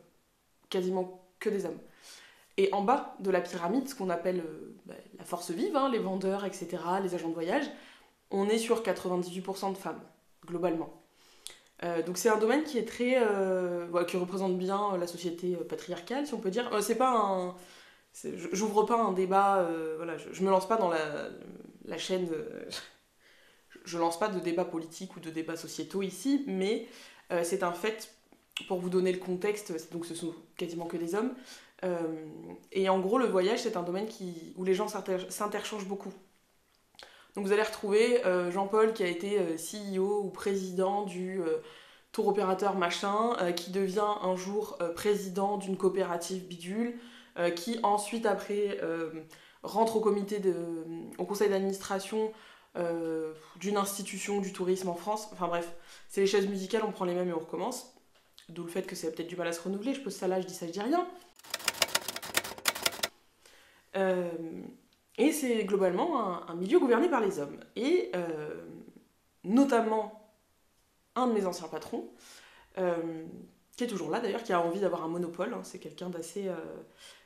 Quasiment que des hommes. Et en bas de la pyramide, ce qu'on appelle la force vive, hein, les vendeurs, etc., les agents de voyage, on est sur 98% de femmes, globalement. Donc c'est un domaine qui est très... qui représente bien la société patriarcale, si on peut dire. C'est pas un... J'ouvre pas un débat, voilà, je me lance pas dans la chaîne... je lance pas de débat politique ou de débat sociétaux ici, mais c'est un fait, pour vous donner le contexte, donc ce sont quasiment que des hommes. Et en gros, le voyage, c'est un domaine où les gens s'interchangent beaucoup. Donc vous allez retrouver Jean-Paul qui a été CEO ou président du tour opérateur machin, qui devient un jour président d'une coopérative bidule, qui ensuite après rentre au conseil d'administration d'une institution du tourisme en France. Enfin bref, c'est les chaises musicales, on prend les mêmes et on recommence. D'où le fait que c'est peut-être du mal à se renouveler. Je pose ça là, je dis ça, je dis rien. Et c'est globalement un milieu gouverné par les hommes. Et notamment un de mes anciens patrons, qui est toujours là d'ailleurs, qui a envie d'avoir un monopole. Hein, c'est quelqu'un d'assez...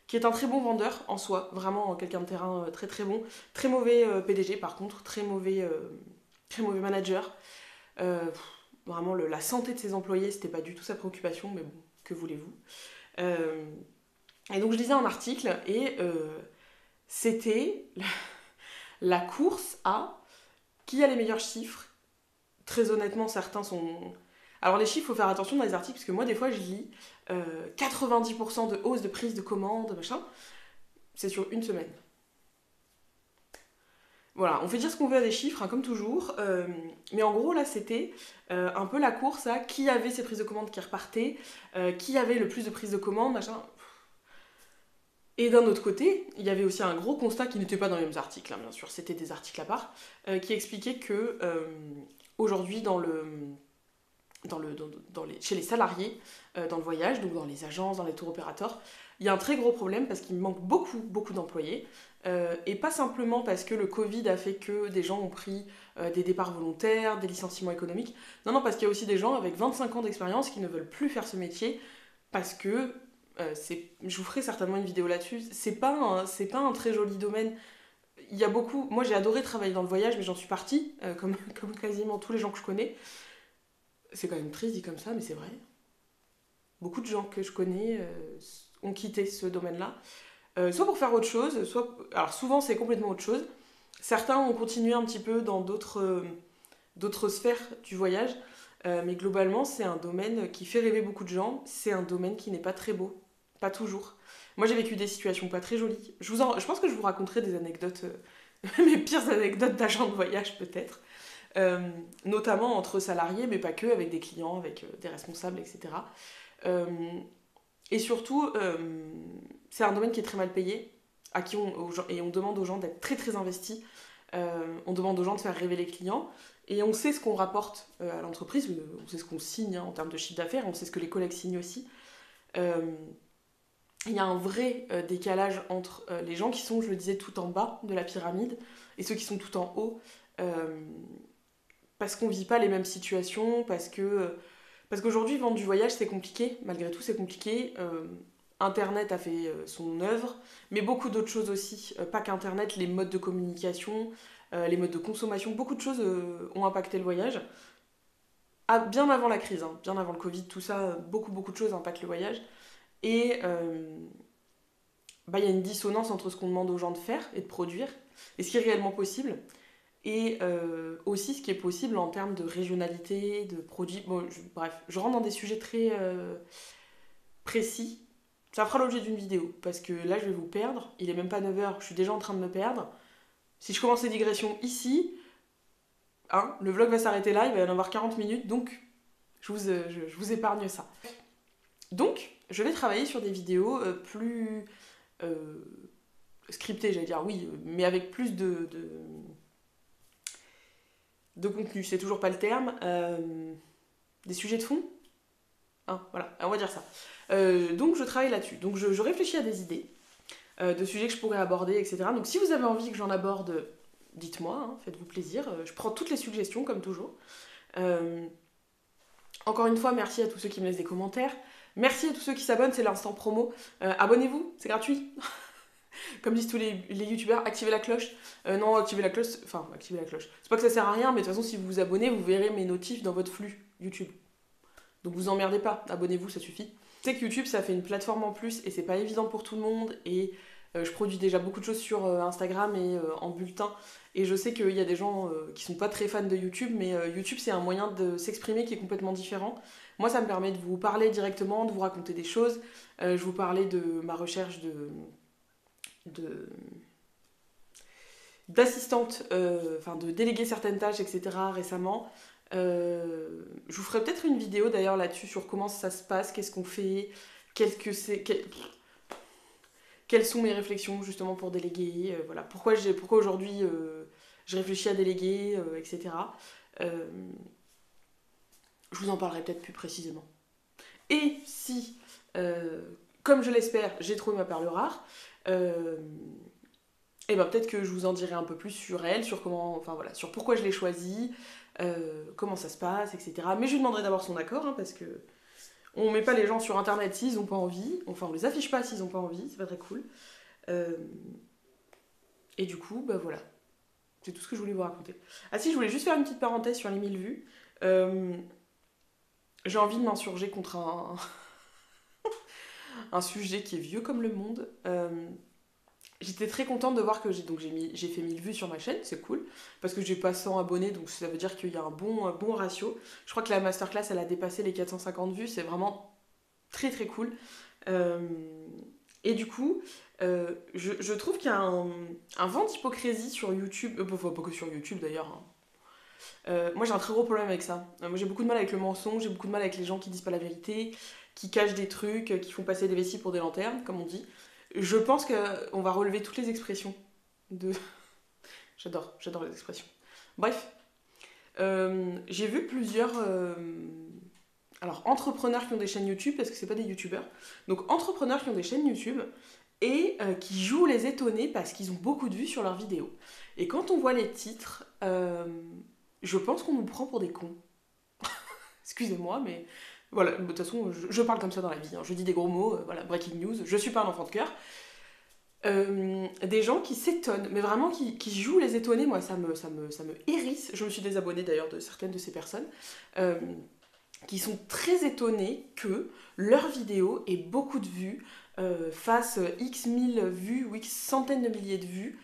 qui est un très bon vendeur en soi, vraiment quelqu'un de terrain très très bon. Très mauvais PDG par contre, très mauvais manager. Vraiment la santé de ses employés, c'était pas du tout sa préoccupation, mais bon, que voulez-vous. Et donc je lisais un article et c'était la course à qui a les meilleurs chiffres. Très honnêtement, certains sont... Alors les chiffres, il faut faire attention dans les articles, parce que moi des fois je lis 90% de hausse de prise de commande, machin. C'est sur une semaine. Voilà, on fait dire ce qu'on veut à des chiffres, hein, comme toujours. Mais en gros, là, c'était un peu la course à qui avait ces prises de commande qui repartaient, qui avait le plus de prises de commande, machin. Et d'un autre côté, il y avait aussi un gros constat qui n'était pas dans les mêmes articles, hein, bien sûr, c'était des articles à part, qui expliquaient que aujourd'hui, chez les salariés, dans le voyage, donc dans les agences, dans les tours opérateurs, il y a un très gros problème parce qu'il manque beaucoup d'employés. Et pas simplement parce que le Covid a fait que des gens ont pris des départs volontaires, des licenciements économiques. Non, parce qu'il y a aussi des gens avec 25 ans d'expérience qui ne veulent plus faire ce métier parce que, je vous ferai certainement une vidéo là-dessus, c'est pas un très joli domaine. Il y a beaucoup... Moi j'ai adoré travailler dans le voyage, mais j'en suis partie, comme quasiment tous les gens que je connais. C'est quand même triste dit comme ça, mais c'est vrai. Beaucoup de gens que je connais ont quitté ce domaine-là. Soit pour faire autre chose, soit... Alors souvent c'est complètement autre chose. Certains ont continué un petit peu dans d'autres sphères du voyage, mais globalement c'est un domaine qui fait rêver beaucoup de gens. C'est un domaine qui n'est pas très beau, pas toujours. Moi j'ai vécu des situations pas très jolies. Je pense que je vous raconterai des anecdotes, mes pires anecdotes d'agent de voyage peut-être. Notamment entre salariés, mais pas que, avec des clients, avec des responsables, etc. Et surtout, c'est un domaine qui est très mal payé, et on demande aux gens d'être très très investis, on demande aux gens de faire rêver les clients, et on sait ce qu'on rapporte à l'entreprise, on sait ce qu'on signe hein, en termes de chiffre d'affaires, on sait ce que les collègues signent aussi. Il y a un vrai décalage entre les gens qui sont, je le disais, tout en bas de la pyramide, et ceux qui sont tout en haut, parce qu'on vit pas les mêmes situations, parce qu'aujourd'hui vendre du voyage c'est compliqué, malgré tout c'est compliqué. Internet a fait son œuvre, mais beaucoup d'autres choses aussi, pas qu'Internet, les modes de communication, les modes de consommation, beaucoup de choses ont impacté le voyage. Bien avant la crise, hein, bien avant le Covid, tout ça, beaucoup de choses impactent le voyage. Et il y a une dissonance entre ce qu'on demande aux gens de faire et de produire, et ce qui est réellement possible. Et aussi ce qui est possible en termes de régionalité, de produits. Bon, bref, je rentre dans des sujets très précis. Ça fera l'objet d'une vidéo, parce que là je vais vous perdre. Il est même pas 9h, je suis déjà en train de me perdre. Si je commence les digressions ici, hein, le vlog va s'arrêter là, il va y en avoir 40 minutes, donc je vous épargne ça. Donc, je vais travailler sur des vidéos plus scriptées, j'allais dire, oui, mais avec plus de contenu, c'est toujours pas le terme, des sujets de fond, hein, voilà, on va dire ça. Donc je travaille là-dessus, donc je réfléchis à des idées de sujets que je pourrais aborder, etc. Donc si vous avez envie que j'en aborde, dites-moi, hein, faites-vous plaisir, je prends toutes les suggestions comme toujours. Encore une fois, merci à tous ceux qui me laissent des commentaires, merci à tous ceux qui s'abonnent, c'est l'instant promo, abonnez-vous, c'est gratuit. Comme disent tous les youtubeurs, activez la cloche. Non, activez la cloche. C'est pas que ça sert à rien, mais de toute façon, si vous vous abonnez, vous verrez mes notifs dans votre flux YouTube. Donc vous emmerdez pas, abonnez-vous, ça suffit. Je sais que YouTube, ça fait une plateforme en plus et c'est pas évident pour tout le monde. Et je produis déjà beaucoup de choses sur Instagram et en bulletin. Et je sais qu'il y a des gens qui sont pas très fans de YouTube, mais YouTube, c'est un moyen de s'exprimer qui est complètement différent. Moi, ça me permet de vous parler directement, de vous raconter des choses. Je vous parlais de ma recherche d'assistante, enfin de déléguer certaines tâches, etc. récemment. Je vous ferai peut-être une vidéo d'ailleurs là-dessus sur comment ça se passe, qu'est-ce qu'on fait, qu'est-ce que c'est, quelles sont mes réflexions justement pour déléguer, voilà, pourquoi aujourd'hui je réfléchis à déléguer, etc. Je vous en parlerai peut-être plus précisément. Et si, comme je l'espère, j'ai trouvé ma perle rare, et ben peut-être que je vous en dirai un peu plus sur elle, sur comment, enfin voilà, sur pourquoi je l'ai choisie, comment ça se passe, etc. Mais je lui demanderai d'abord son accord, hein, parce que on met pas les gens sur internet s'ils ont pas envie, enfin on les affiche pas s'ils ont pas envie, c'est pas très cool. Et du coup, bah voilà, c'est tout ce que je voulais vous raconter. Ah si, je voulais juste faire une petite parenthèse sur les 1000 vues. J'ai envie de m'insurger contre un sujet qui est vieux comme le monde. J'étais très contente de voir que j'ai fait 1000 vues sur ma chaîne, c'est cool, parce que j'ai pas 100 abonnés, donc ça veut dire qu'il y a un bon ratio. Je crois que la masterclass, elle a dépassé les 450 vues, c'est vraiment très très cool. Et du coup, je trouve qu'il y a un vent d'hypocrisie sur YouTube, enfin pas que sur YouTube d'ailleurs, hein. Moi j'ai un très gros problème avec ça. Moi j'ai beaucoup de mal avec le mensonge, j'ai beaucoup de mal avec les gens qui disent pas la vérité, qui cachent des trucs, qui font passer des vessies pour des lanternes, comme on dit. Je pense qu'on va relever toutes les expressions de... J'adore les expressions. Bref, j'ai vu plusieurs alors entrepreneurs qui ont des chaînes YouTube, parce que c'est pas des youtubeurs, donc entrepreneurs qui ont des chaînes YouTube et qui jouent les étonnés parce qu'ils ont beaucoup de vues sur leurs vidéos. Et quand on voit les titres, je pense qu'on nous prend pour des cons. Excusez-moi, mais voilà, de toute façon, je parle comme ça dans la vie, hein. Je dis des gros mots, voilà, breaking news, je suis pas un enfant de cœur. Des gens qui s'étonnent, mais vraiment qui jouent les étonnés, moi ça me hérisse. Je me suis désabonnée d'ailleurs de certaines de ces personnes, qui sont très étonnés que leur vidéo ait beaucoup de vues, fasse X mille vues ou X centaines de milliers de vues.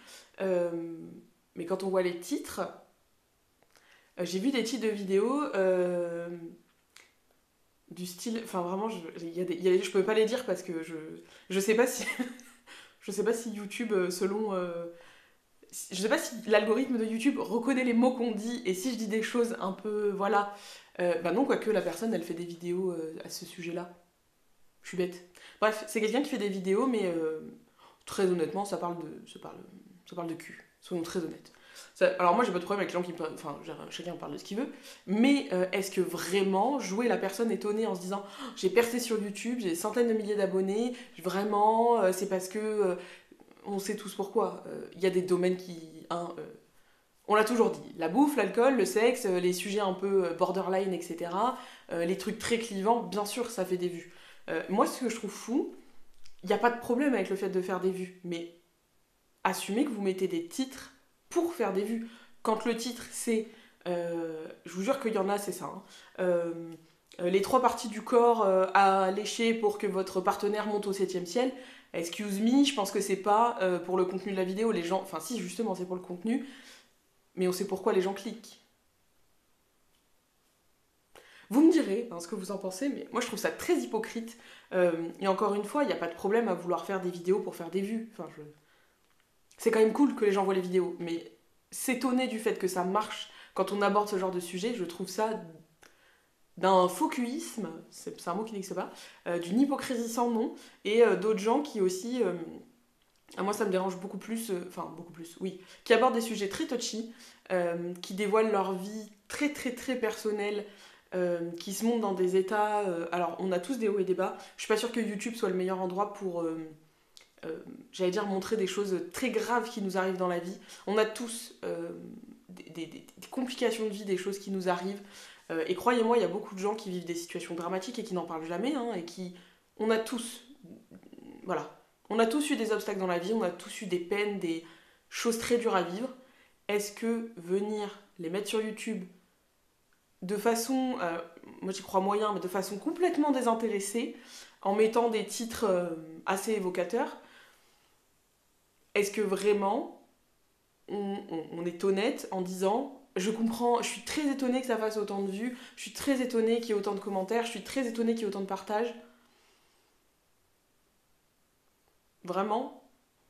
Mais quand on voit les titres, j'ai vu des titres de vidéos du style, enfin vraiment, je peux pas les dire parce que je sais pas si je sais pas si YouTube, selon je sais pas si l'algorithme de YouTube reconnaît les mots qu'on dit, et si je dis des choses un peu, voilà, bah non, quoique la personne elle fait des vidéos à ce sujet-là. Je suis bête. Bref, c'est quelqu'un qui fait des vidéos, mais très honnêtement, ça parle de cul. Soyons très honnêtes. Alors moi j'ai pas de problème avec les gens qui parlent, enfin chacun parle de ce qu'il veut, mais est-ce que vraiment jouer la personne étonnée en se disant oh, j'ai percé sur YouTube, j'ai des centaines de milliers d'abonnés, vraiment c'est parce que on sait tous pourquoi. Il y a des domaines qui, on l'a toujours dit, la bouffe, l'alcool, le sexe, les sujets un peu borderline, etc. Les trucs très clivants, bien sûr ça fait des vues. Moi ce que je trouve fou, il n'y a pas de problème avec le fait de faire des vues, mais assumez que vous mettez des titres pour faire des vues. Quand le titre c'est, je vous jure qu'il y en a, c'est ça, hein, les 3 parties du corps à lécher pour que votre partenaire monte au 7e ciel, excuse me, je pense que c'est pas pour le contenu de la vidéo, les gens, enfin si justement c'est pour le contenu, mais on sait pourquoi les gens cliquent. Vous me direz hein, ce que vous en pensez, mais moi je trouve ça très hypocrite. Et encore une fois, il n'y a pas de problème à vouloir faire des vidéos pour faire des vues. Enfin, c'est quand même cool que les gens voient les vidéos, mais s'étonner du fait que ça marche quand on aborde ce genre de sujet, je trouve ça d'un faucuisme, c'est un mot qui n'existe pas, d'une hypocrisie sans nom, et d'autres gens qui aussi, moi ça me dérange beaucoup plus, enfin beaucoup plus, oui, qui abordent des sujets très touchy, qui dévoilent leur vie très très très personnelle, qui se montrent dans des états, alors on a tous des hauts et des bas, je suis pas sûre que YouTube soit le meilleur endroit pour... j'allais dire montrer des choses très graves qui nous arrivent dans la vie. On a tous des complications de vie, des choses qui nous arrivent. Et croyez-moi, il y a beaucoup de gens qui vivent des situations dramatiques et qui n'en parlent jamais. Hein, et qui, on a tous, voilà, on a tous eu des obstacles dans la vie, on a tous eu des peines, des choses très dures à vivre. Est-ce que venir les mettre sur YouTube de façon, moi j'y crois moyen, mais de façon complètement désintéressée, en mettant des titres assez évocateurs, est-ce que vraiment on est honnête en disant je comprends, je suis très étonnée que ça fasse autant de vues, je suis très étonnée qu'il y ait autant de commentaires, je suis très étonnée qu'il y ait autant de partages. Vraiment.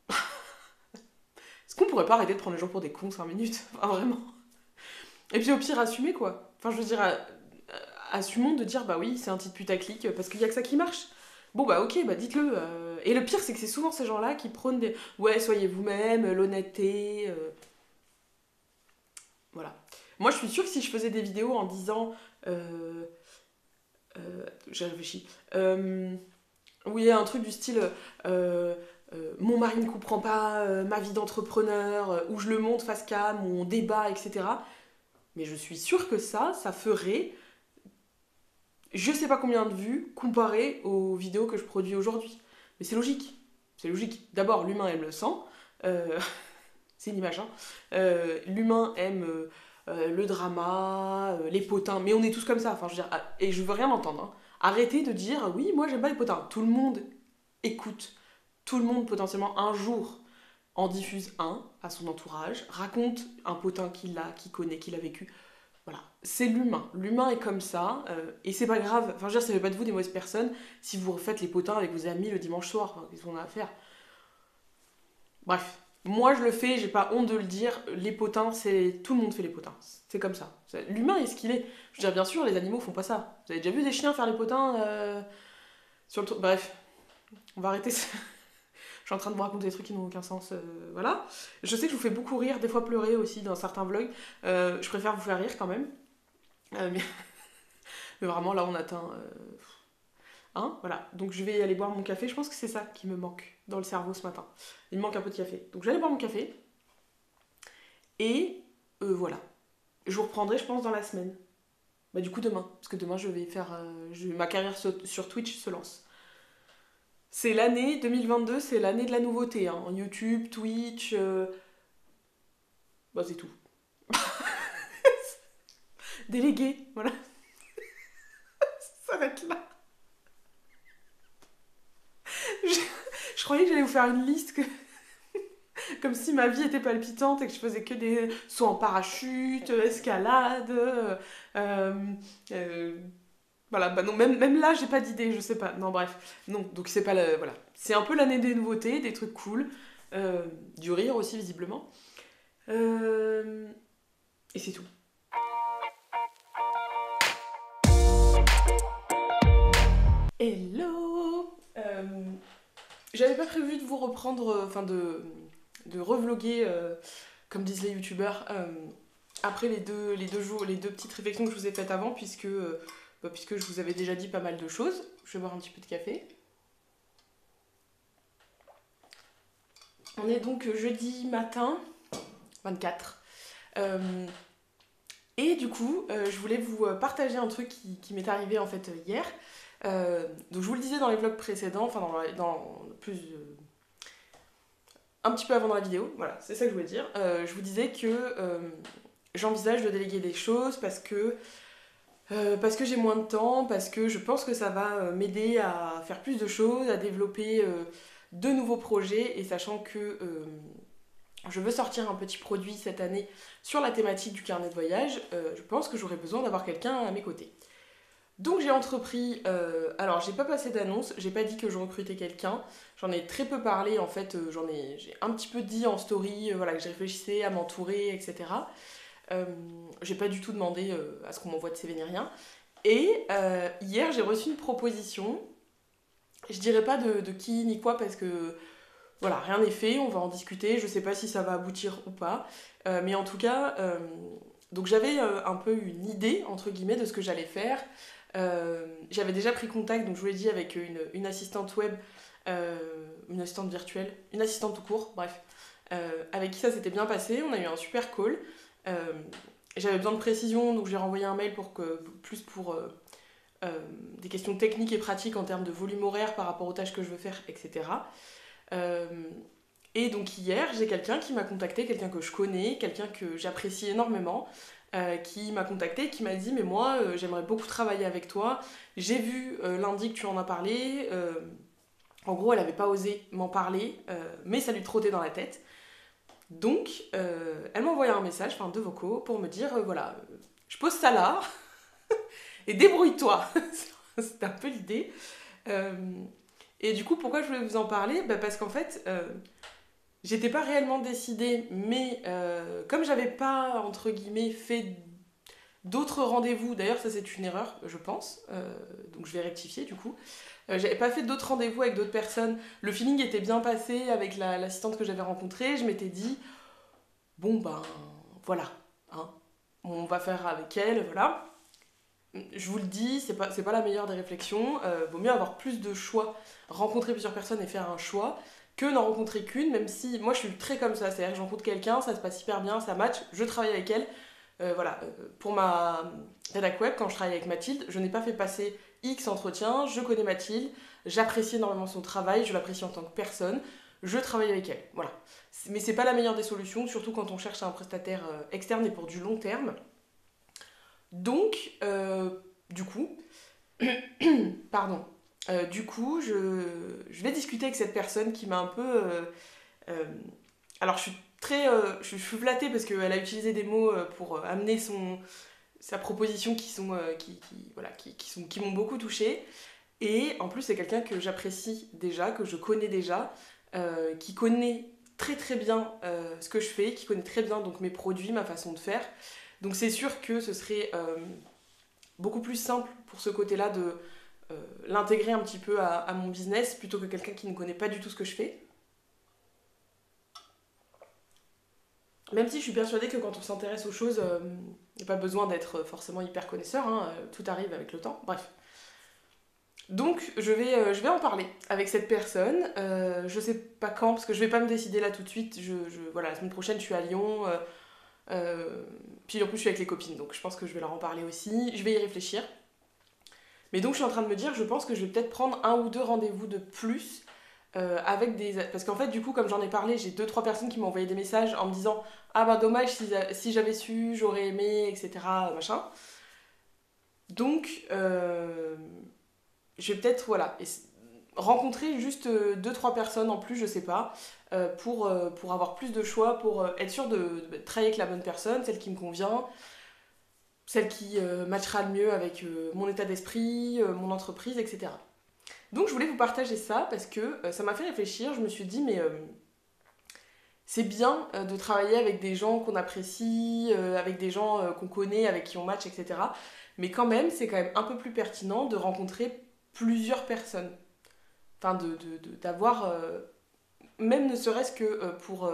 Est-ce Est-ce qu'on pourrait pas arrêter de prendre les gens pour des cons 5 minutes? Enfin, vraiment. Et puis au pire, assumer quoi. Enfin, je veux dire, assumons de dire bah oui, c'est un titre putaclic parce qu'il y a que ça qui marche. Bon bah ok, bah dites-le. Et le pire, c'est que c'est souvent ces gens-là qui prônent des. Ouais, soyez vous-même, l'honnêteté. Voilà. Moi, je suis sûre que si je faisais des vidéos en disant. J'ai réfléchi. Oui, un truc du style. Mon mari ne comprend pas ma vie d'entrepreneur, où je le monte face cam, où on débat, etc. Mais je suis sûre que ça ferait je sais pas combien de vues comparé aux vidéos que je produis aujourd'hui. Mais c'est logique. C'est logique. D'abord, l'humain aime le sang. Euh, c'est une image, hein. L'humain aime le drama, les potins. Mais on est tous comme ça. Enfin, je veux dire, et je veux rien entendre, hein. Arrêtez de dire oui, moi j'aime pas les potins. Tout le monde écoute. Tout le monde potentiellement un jour en diffuse un à son entourage, raconte un potin qu'il a, qu'il connaît, qu'il a vécu. Voilà, c'est l'humain. L'humain est comme ça, et c'est pas grave. Enfin, je veux dire, ça fait pas de vous des mauvaises personnes si vous refaites les potins avec vos amis le dimanche soir. Enfin, qu'est-ce qu'on a à faire? Bref, moi je le fais, j'ai pas honte de le dire. Les potins, c'est tout le monde fait les potins. C'est comme ça. L'humain est ce qu'il est. Je veux dire, bien sûr, les animaux font pas ça. Vous avez déjà vu des chiens faire les potins sur le tour. Bref, on va arrêter. Je suis en train de vous raconter des trucs qui n'ont aucun sens. Voilà. Je sais que je vous fais beaucoup rire, des fois pleurer aussi dans certains vlogs. Je préfère vous faire rire quand même. Mais, mais vraiment, là, on atteint. Hein, voilà. Donc, je vais aller boire mon café. Je pense que c'est ça qui me manque dans le cerveau ce matin. Il me manque un peu de café. Donc, je vais aller boire mon café. Et voilà. Je vous reprendrai, je pense, dans la semaine. Bah, du coup, demain. Parce que demain, je vais faire. Ma carrière sur Twitch se lance. C'est l'année 2022, c'est l'année de la nouveauté. Hein. YouTube, Twitch. Bah, c'est tout. Délégué, voilà. Ça s'arrête là. Je croyais que j'allais vous faire une liste comme si ma vie était palpitante et que je faisais que des sauts en parachute, escalade. Euh, voilà, bah non, même là, j'ai pas d'idée, je sais pas. Non, bref. Non, donc c'est pas le. Voilà. C'est un peu l'année des nouveautés, des trucs cool. Du rire aussi, visiblement. Et c'est tout. Hello. J'avais pas prévu de vous reprendre, enfin de revloguer, comme disent les youtubeurs, après les deux petites réflexions que je vous ai faites avant, puisque je vous avais déjà dit pas mal de choses. Je vais boire un petit peu de café. On est donc jeudi matin, 24. Et du coup, je voulais vous partager un truc qui m'est arrivé en fait hier. Donc je vous le disais dans les vlogs précédents, enfin dans plus un petit peu avant dans la vidéo, voilà, c'est ça que je voulais dire. Je vous disais que j'envisage de déléguer des choses parce que j'ai moins de temps, parce que je pense que ça va m'aider à faire plus de choses, à développer de nouveaux projets, et sachant que je veux sortir un petit produit cette année sur la thématique du carnet de voyage, je pense que j'aurai besoin d'avoir quelqu'un à mes côtés. Donc j'ai entrepris, alors j'ai pas passé d'annonce, j'ai pas dit que je recrutais quelqu'un, j'en ai très peu parlé en fait, j'ai un petit peu dit en story, voilà, que je réfléchissais à m'entourer, etc. J'ai pas du tout demandé à ce qu'on m'envoie de CV ni rien. Et hier j'ai reçu une proposition, je dirais pas de qui ni quoi parce que voilà, rien n'est fait, on va en discuter, je sais pas si ça va aboutir ou pas, mais en tout cas, donc j'avais un peu une idée entre guillemets de ce que j'allais faire. J'avais déjà pris contact, donc je vous l'ai dit, avec une assistante web, une assistante virtuelle, une assistante tout court, bref, avec qui ça s'était bien passé, on a eu un super call. J'avais besoin de précision, donc j'ai renvoyé un mail pour des questions techniques et pratiques en termes de volume horaire par rapport aux tâches que je veux faire, etc. Et donc hier, j'ai quelqu'un qui m'a contacté, quelqu'un que je connais, quelqu'un que j'apprécie énormément, qui m'a contacté, qui m'a dit mais moi j'aimerais beaucoup travailler avec toi, j'ai vu lundi que tu en as parlé, en gros elle avait pas osé m'en parler, mais ça lui trottait dans la tête, donc elle m'a envoyé un message, enfin 2 vocaux, pour me dire voilà, je pose ça là, et débrouille-toi. C'était un peu l'idée. Et du coup pourquoi je voulais vous en parler, parce qu'en fait J'étais pas réellement décidée, mais comme j'avais pas, entre guillemets, fait d'autres rendez-vous, d'ailleurs ça c'est une erreur, je pense, donc je vais rectifier du coup. J'avais pas fait d'autres rendez-vous avec d'autres personnes, le feeling était bien passé avec l'assistante que j'avais rencontrée, je m'étais dit, bon ben voilà, hein, on va faire avec elle, voilà. Je vous le dis, c'est pas la meilleure des réflexions, vaut mieux avoir plus de choix, rencontrer plusieurs personnes et faire un choix, que n'en rencontrer qu'une, même si moi je suis très comme ça, c'est-à-dire que je rencontre quelqu'un, ça se passe hyper bien, ça match, je travaille avec elle. Voilà, pour ma rédac web, quand je travaille avec Mathilde, je n'ai pas fait passer X entretiens, je connais Mathilde, j'apprécie énormément son travail, je l'apprécie en tant que personne, je travaille avec elle, voilà. Mais c'est pas la meilleure des solutions, surtout quand on cherche un prestataire externe et pour du long terme. Donc, du coup, pardon, du coup, je vais discuter avec cette personne qui m'a un peu... euh, alors, je suis très... je suis flattée parce qu'elle a utilisé des mots pour amener sa proposition voilà, qui m'ont beaucoup touchée. Et en plus, c'est quelqu'un que j'apprécie déjà, que je connais déjà, qui connaît très très bien ce que je fais, qui connaît très bien donc mes produits, ma façon de faire. Donc c'est sûr que ce serait beaucoup plus simple pour ce côté-là de l'intégrer un petit peu à mon business plutôt que quelqu'un qui ne connaît pas du tout ce que je fais. Même si je suis persuadée que quand on s'intéresse aux choses, il n'y a pas besoin d'être forcément hyper connaisseur, hein, tout arrive avec le temps. Bref. Donc je vais en parler avec cette personne. Je sais pas quand, parce que je vais pas me décider là tout de suite. Voilà, la semaine prochaine je suis à Lyon. Puis en plus je suis avec les copines, donc je pense que je vais leur en parler aussi. Je vais y réfléchir. Mais donc je suis en train de me dire, je pense que je vais peut-être prendre un ou deux rendez-vous de plus avec des... Parce qu'en fait du coup comme j'en ai parlé, j'ai deux trois personnes qui m'ont envoyé des messages en me disant ah bah dommage si j'avais su, j'aurais aimé, etc. Machin. Donc je vais peut-être voilà, rencontrer juste deux trois personnes en plus, je sais pas, pour avoir plus de choix, pour être sûr de travailler avec la bonne personne, celle qui me convient, celle qui matchera le mieux avec mon état d'esprit, mon entreprise, etc. Donc je voulais vous partager ça parce que ça m'a fait réfléchir. Je me suis dit, mais c'est bien de travailler avec des gens qu'on apprécie, avec des gens qu'on connaît, avec qui on match, etc. Mais c'est quand même un peu plus pertinent de rencontrer plusieurs personnes. Enfin, d'avoir, même ne serait-ce que pour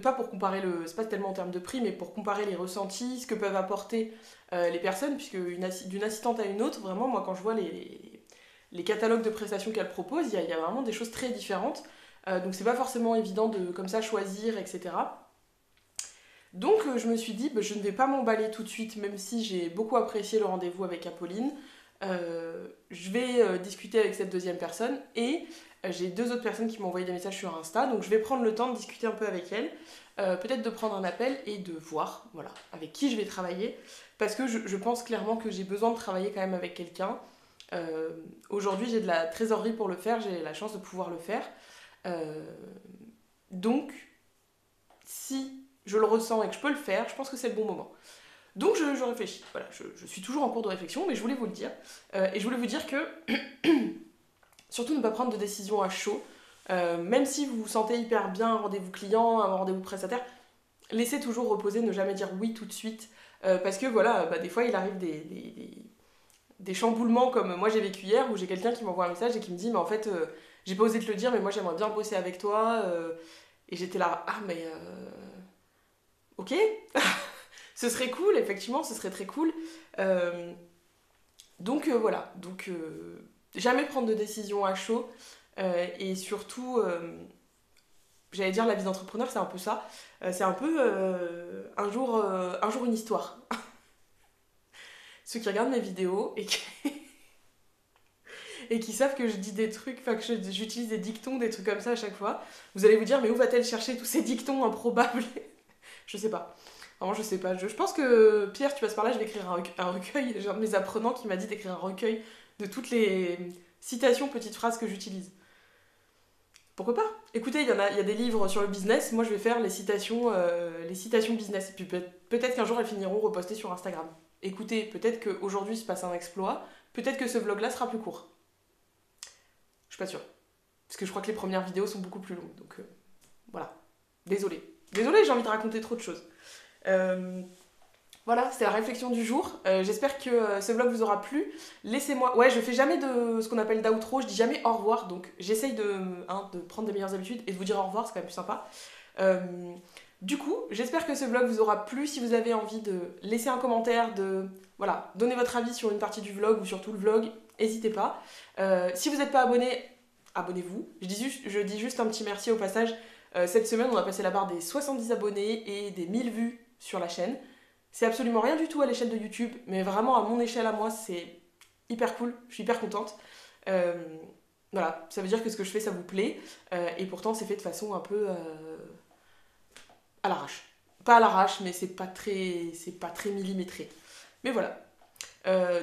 pas pour comparer c'est pas tellement en termes de prix, mais pour comparer les ressentis, ce que peuvent apporter les personnes, puisque d'une assistante à une autre, vraiment, moi, quand je vois les catalogues de prestations qu'elle propose, il y a vraiment des choses très différentes. Donc, c'est pas forcément évident de, comme ça, choisir, etc. Donc, je me suis dit, bah, je ne vais pas m'emballer tout de suite, même si j'ai beaucoup apprécié le rendez-vous avec Apolline. Je vais discuter avec cette deuxième personne et j'ai deux autres personnes qui m'ont envoyé des messages sur Insta, donc je vais prendre le temps de discuter un peu avec elles, peut-être de prendre un appel et de voir voilà, avec qui je vais travailler, parce que je pense clairement que j'ai besoin de travailler quand même avec quelqu'un. Aujourd'hui j'ai de la trésorerie pour le faire, j'ai la chance de pouvoir le faire. Donc si je le ressens et que je peux le faire, je pense que c'est le bon moment. Donc je réfléchis, voilà, je suis toujours en cours de réflexion, mais je voulais vous le dire. Et je voulais vous dire que surtout ne pas prendre de décision à chaud. Même si vous vous sentez hyper bien à un rendez-vous client, à un rendez-vous prestataire, laissez toujours reposer, ne jamais dire oui tout de suite. Parce que voilà, bah, des fois il arrive des chamboulements comme moi j'ai vécu hier où j'ai quelqu'un qui m'envoie un message et qui me dit mais en fait j'ai pas osé te le dire mais moi j'aimerais bien bosser avec toi. Et j'étais là, ah mais ok, ce serait cool, effectivement ce serait très cool. Donc voilà, donc jamais prendre de décision à chaud. Et surtout, j'allais dire la vie d'entrepreneur, c'est un peu ça. C'est un peu un jour une histoire. Ceux qui regardent mes vidéos et qui savent que je dis des trucs, enfin que j'utilise des dictons, des trucs comme ça à chaque fois, vous allez vous dire mais où va-t-elle chercher tous ces dictons improbables? Je sais pas. Vraiment, je sais pas. Je pense que Pierre, tu passes par là, je vais écrire un recueil. J'ai un de mes apprenants qui m'a dit d'écrire un recueil de toutes les citations, petites phrases que j'utilise. Pourquoi pas? Écoutez, il y a des livres sur le business, moi je vais faire les citations business. Et puis peut-être qu'un jour elles finiront repostées sur Instagram. Écoutez, peut-être qu'aujourd'hui se passe un exploit, peut-être que ce vlog-là sera plus court. Je suis pas sûre. Parce que je crois que les premières vidéos sont beaucoup plus longues. Donc Voilà. Désolée, j'ai envie de raconter trop de choses. Voilà, c'est la réflexion du jour. J'espère que ce vlog vous aura plu. Laissez-moi... Ouais, je fais jamais de ce qu'on appelle d'outro, je dis jamais au revoir, donc j'essaye de prendre des meilleures habitudes et de vous dire au revoir, c'est quand même plus sympa. Du coup, j'espère que ce vlog vous aura plu. Si vous avez envie de laisser un commentaire, de donner votre avis sur une partie du vlog ou sur tout le vlog, n'hésitez pas. Si vous n'êtes pas abonné, abonnez-vous. Je dis juste un petit merci au passage. Cette semaine, on a passé la barre des 70 abonnés et des 1000 vues sur la chaîne. C'est absolument rien du tout à l'échelle de YouTube, mais vraiment à mon échelle à moi, c'est hyper cool. Je suis hyper contente. Voilà, ça veut dire que ce que je fais, ça vous plaît. Et pourtant, c'est fait de façon un peu à l'arrache. Pas à l'arrache, mais c'est pas très millimétré. Mais voilà.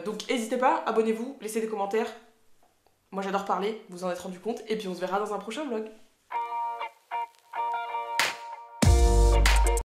Donc n'hésitez pas, abonnez-vous, laissez des commentaires. Moi j'adore parler, vous en êtes rendu compte. Et puis on se verra dans un prochain vlog.